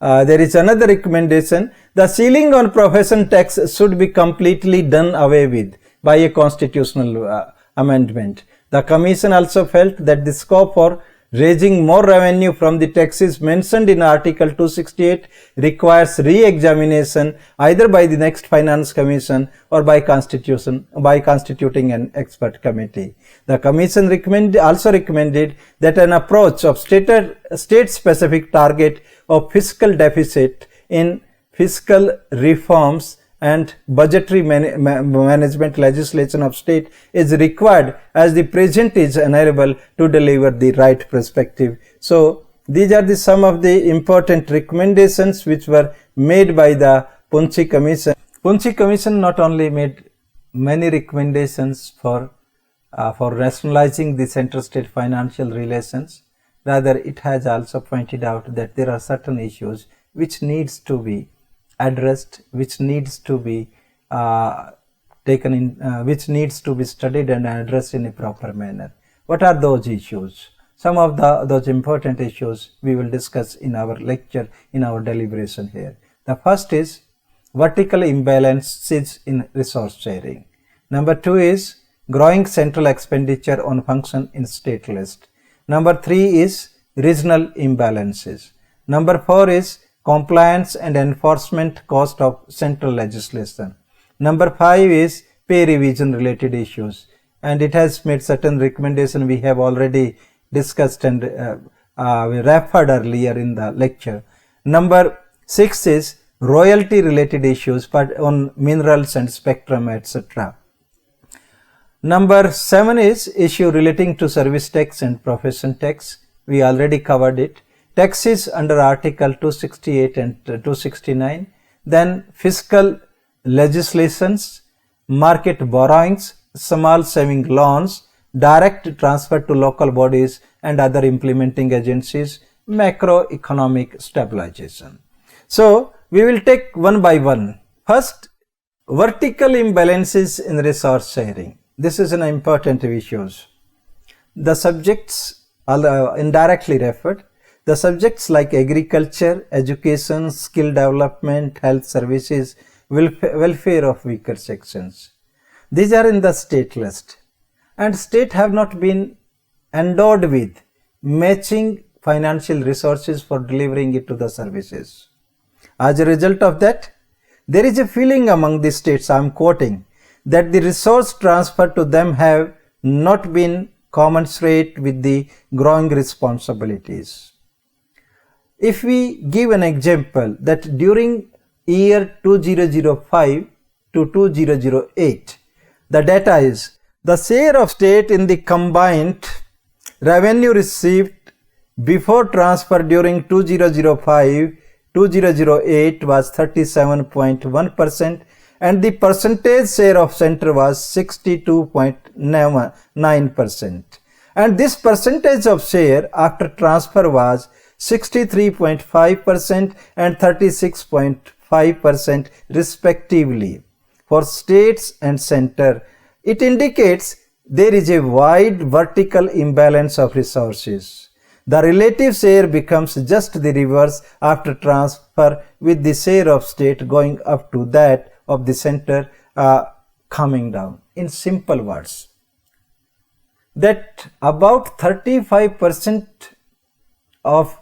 there is another recommendation. The ceiling on profession tax should be completely done away with by a constitutional amendment. The Commission also felt that the scope for raising more revenue from the taxes mentioned in Article 268 requires re-examination either by the next Finance Commission or by constituting an expert committee. The Commission also recommended that an approach of state-specific target of fiscal deficit in fiscal reforms and budgetary management legislation of state is required, as the present is unable to deliver the right perspective. So these are some of the important recommendations which were made by the Punchhi Commission. Punchhi Commission not only made many recommendations for for rationalizing the center-state financial relations. Rather, it has also pointed out that there are certain issues which needs to be addressed, which needs to be which needs to be studied and addressed in a proper manner. What are those issues? Some of those important issues we will discuss in our lecture, in our deliberation here. The first is vertical imbalances in resource sharing. Number 2 is growing central expenditure on function in state list. Number 3 is regional imbalances. Number 4 is compliance and enforcement cost of central legislation. Number 5 is pay revision related issues, and it has made certain recommendations we have already discussed and we referred earlier in the lecture. Number 6 is royalty related issues but on minerals and spectrum, etc. Number 7 is issue relating to service tax and profession tax. We already covered it. Taxes under Article 268 and 269. Then fiscal legislations, market borrowings, small saving loans, direct transfer to local bodies and other implementing agencies, macroeconomic stabilization. So, we will take one by one. First, vertical imbalances in resource sharing. This is an important issue. The subjects are indirectly referred. The subjects like agriculture, education, skill development, health services, welfare of weaker sections. These are in the state list, and state have not been endowed with matching financial resources for delivering it to the services. As a result of that, there is a feeling among the states, I am quoting, that the resource transfer to them have not been commensurate with the growing responsibilities. If we give an example that during year 2005 to 2008, the data is the share of state in the combined revenue received before transfer during 2005-2008 was 37.1%, and the percentage share of center was 62.9%, and this percentage of share after transfer was 63.5% and 36.5% respectively for states and center. It indicates there is a wide vertical imbalance of resources. The relative share becomes just the reverse after transfer, with the share of state going up to that of the center coming down. In simple words, that about 35% of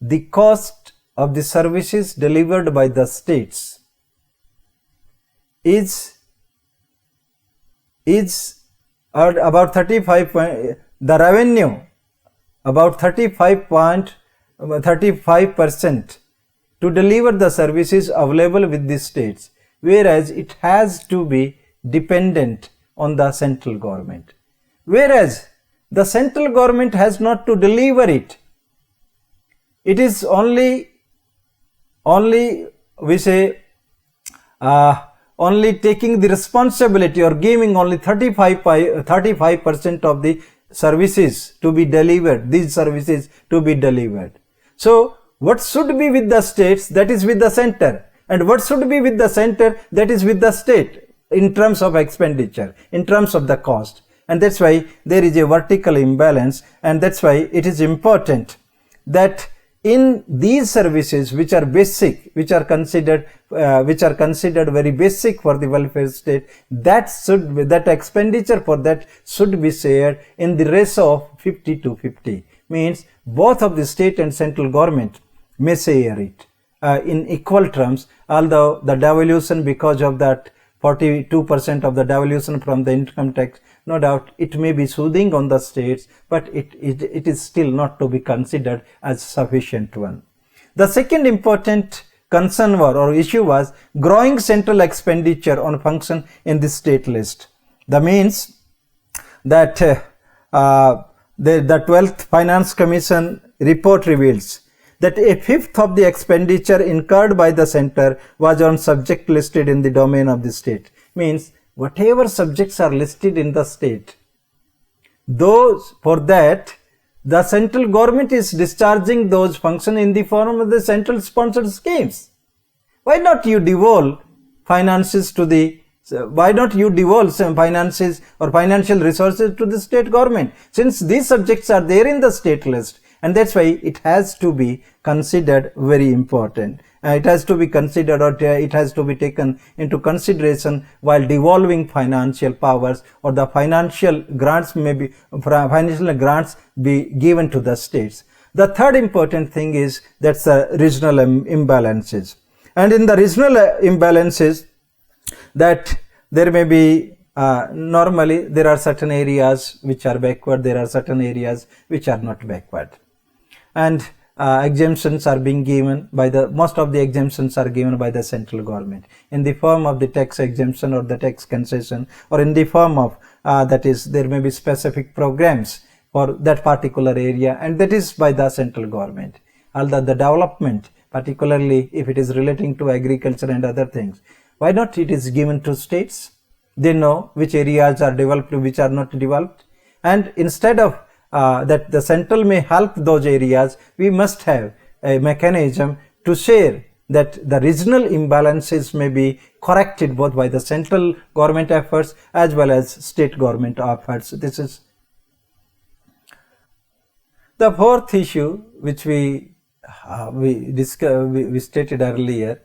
the cost of the services delivered by the states is about 35. The revenue about 35% to deliver the services available with the states, whereas it has to be dependent on the central government, whereas the central government has not to deliver it. It is only we say only taking the responsibility or giving only 35% of the services to be delivered, these services to be delivered. So, what should be with the states, that is with the center, and what should be with the center, that is with the state in terms of expenditure, in terms of the cost. And that's why there is a vertical imbalance, and that's why it is important that in these services which are basic, which are considered very basic for the welfare state, that expenditure for that should be shared in the ratio of 50-50. Means both of the state and central government may share it in equal terms, although the devolution, because of that 42% of the devolution from the income tax, no doubt it may be soothing on the states, but it is still not to be considered as sufficient one. The second important concern or issue was growing central expenditure on function in the state list. That means that the 12th Finance Commission report reveals that a fifth of the expenditure incurred by the center was on subject listed in the domain of the state. Means whatever subjects are listed in the state, for that, the central government is discharging those functions in the form of the central sponsored schemes. Why not you devolve finances to the, why not you devolve some finances or financial resources to the state government, since these subjects are there in the state list, and that's why it has to be considered very important. It has to be considered, or it has to be taken into consideration while devolving financial powers, or the financial grants be given to the states. The third important thing is that's the regional imbalances. And in the regional imbalances, that there may be normally there are certain areas which are backward, there are certain areas which are not backward, and exemptions are being given by most of the exemptions are given by the central government in the form of the tax exemption or the tax concession, or in the form of that is, there may be specific programs for that particular area, and that is by the central government. Although the development, particularly if it is relating to agriculture and other things, why not it is given to states? They know which areas are developed, which are not developed, and instead of that the central may help those areas, we must have a mechanism to share that the regional imbalances may be corrected both by the central government efforts as well as state government efforts. This is the fourth issue which we stated earlier,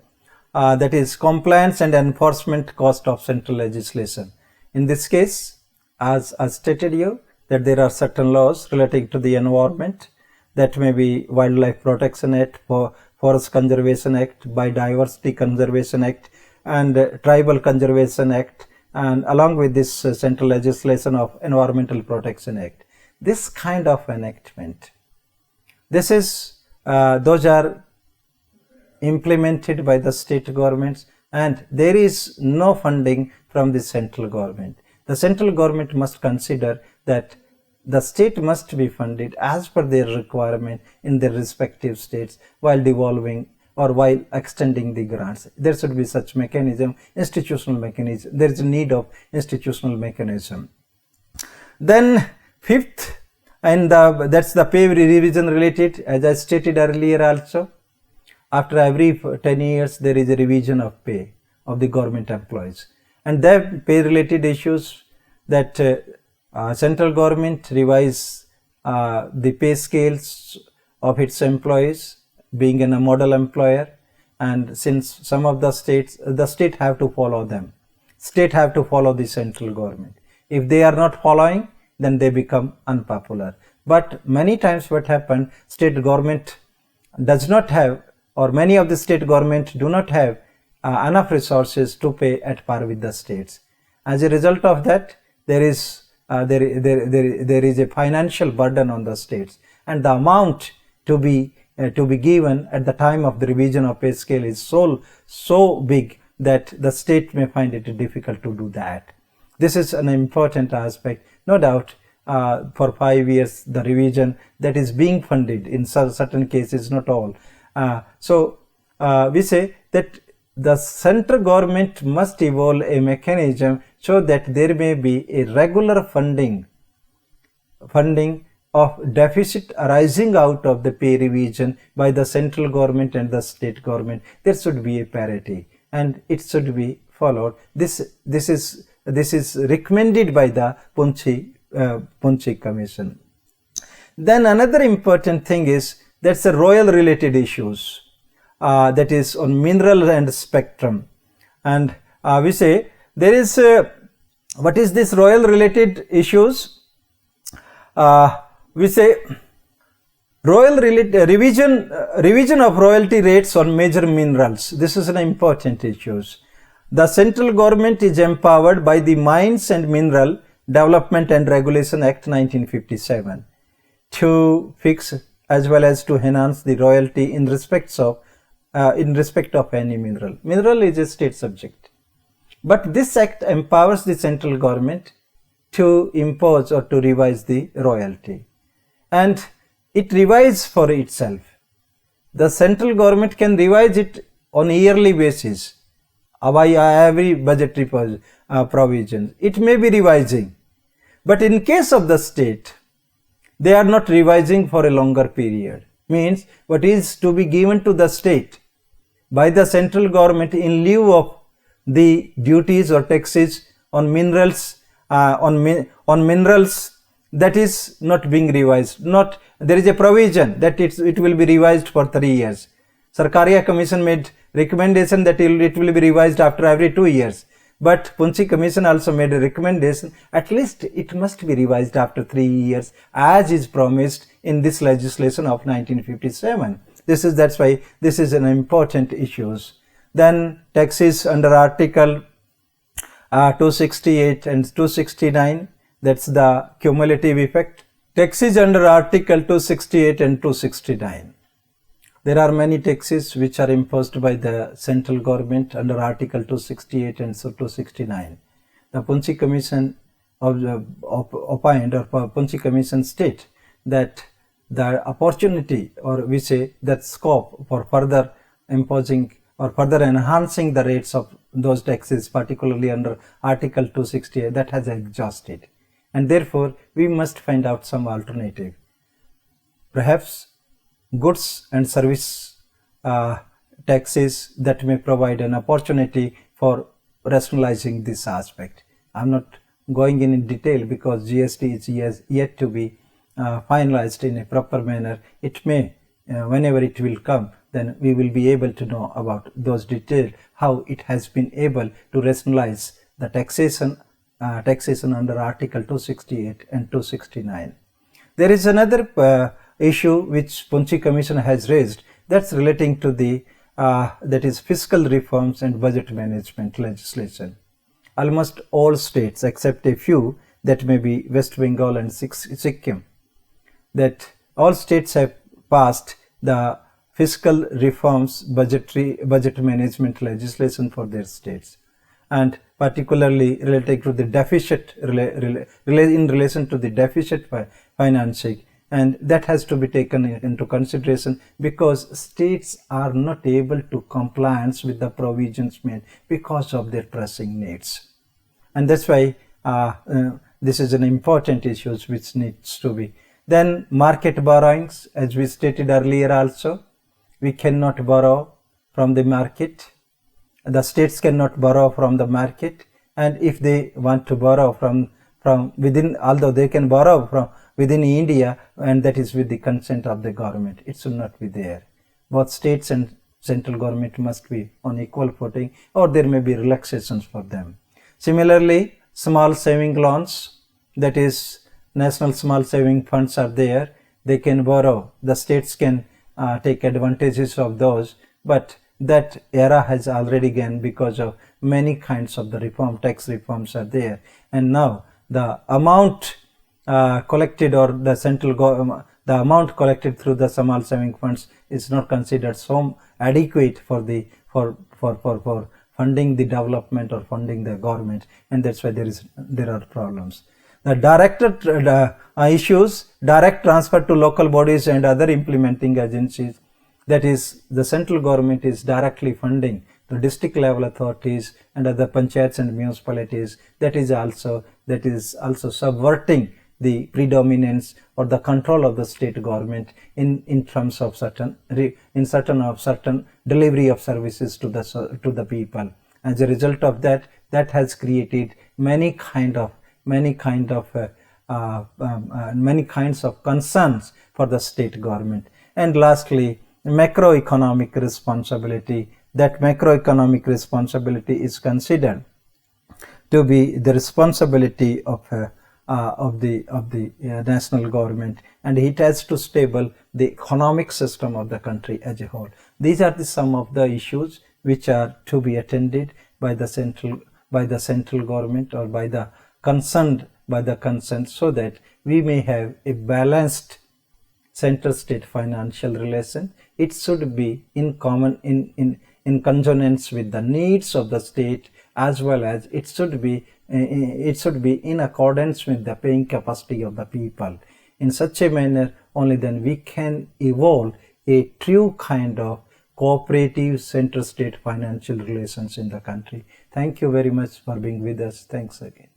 that is compliance and enforcement cost of central legislation. In this case, as stated you, that there are certain laws relating to the environment, that may be Wildlife Protection Act, Forest Conservation Act, Biodiversity Conservation Act, and Tribal Conservation Act, and along with this central legislation of Environmental Protection Act. This kind of enactment, this is those are implemented by the state governments, and there is no funding from the central government. The central government must consider that the state must be funded as per their requirement in their respective states while devolving or while extending the grants. There should be such mechanism, institutional mechanism. There is a need of institutional mechanism. Then fifth, and that's the pay revision related, as I stated earlier also. After every 10 years, there is a revision of pay of the government employees, and the pay related issues, that central government revise the pay scales of its employees, being a model employer, and since some of the state have to follow them. State have to follow the central government. If they are not following, then they become unpopular. But many times what happened, state government does not have, or many of the state government do not have enough resources to pay at par with the states. As a result of that, there is a financial burden on the states, and the amount to be given at the time of the revision of pay scale is so big that the state may find it difficult to do that. This is an important aspect. No doubt, for 5 years, the revision that is being funded in certain cases, not all. So we say that the central government must evolve a mechanism so that there may be a regular funding of deficit arising out of the pay revision by the central government and the state government. There should be a parity, and it should be followed. This is recommended by the Punchhi Commission. Then another important thing is that's the royal related issues, that is on mineral and spectrum, and we say there is what is this royal related issues? We say revision of royalty rates on major minerals. This is an important issue. The central government is empowered by the Mines and Mineral Development and Regulation Act 1957 to fix as well as to enhance the royalty in respect of any mineral. Mineral is a state subject, but this act empowers the central government to impose or to revise the royalty, and it revises for itself. The central government can revise it on a yearly basis by every budgetary provision. It may be revising, But in case of the state, they are not revising for a longer period. Means what is to be given to the state by the central government in lieu of the duties or taxes on minerals, that is not being revised. There is a provision that it will be revised for 3 years. Sarkaria Commission made recommendation that it will be revised after every 2 years. But Punchhi Commission also made a recommendation, at least it must be revised after 3 years, as is promised in this legislation of 1957. That's why this is an important issue. Then taxes under Article 268 and 269, that's the cumulative effect. Taxes under Article 268 and 269. There are many taxes which are imposed by the central government under Article 268 and 269. The Punchhi Commission opined, or Punchhi Commission state that the opportunity, or we say that scope for further imposing or further enhancing the rates of those taxes, particularly under Article 268, that has exhausted. And therefore, we must find out some alternative. Perhaps goods and service taxes that may provide an opportunity for rationalizing this aspect. I'm not going in detail because GST is yet to be finalized in a proper manner. It may, whenever it will come, then we will be able to know about those details, how it has been able to rationalize the taxation under Article 268 and 269. There is another issue which Punchhi Commission has raised, that's relating to the that is fiscal reforms and budget management legislation. Almost all states except a few, that may be West Bengal and Sikkim, that all states have passed the fiscal reforms budget management legislation for their states, and particularly related to the deficit in relation to the deficit financing. And that has to be taken into consideration because states are not able to compliance with the provisions made because of their pressing needs. And that's why this is an important issue which needs to be. Then market borrowings, as we stated earlier also, we cannot borrow from the market. The states cannot borrow from the market, and if they want to borrow from within, although they can borrow from within India, and that is with the consent of the government, it should not be there. Both states and central government must be on equal footing, or there may be relaxations for them. Similarly, small saving loans, that is national small saving funds are there, they can borrow, the states can take advantages of those, but that era has already gone because of many kinds of the tax reforms are there, and now the amount collected, or the central government, the amount collected through the small saving funds is not considered so adequate for funding the development or funding the government, and that's why there are problems. The issues, direct transfer to local bodies and other implementing agencies, that is the central government is directly funding the district level authorities and other panchayats and municipalities, that is also subverting the predominance or the control of the state government in terms of certain delivery of services to the people. As a result of that has created many kinds of concerns for the state government. And lastly, macroeconomic responsibility. That macroeconomic responsibility is considered to be the responsibility of the national government, and it has to stable the economic system of the country as a whole. These are some of the issues which are to be attended by the central government, or by the concerned, so that we may have a balanced center-state financial relation. It should be in consonance with the needs of the state, as well as it should be in accordance with the paying capacity of the people. In such a manner, only then we can evolve a true kind of cooperative center-state financial relations in the country. Thank you very much for being with us. Thanks again.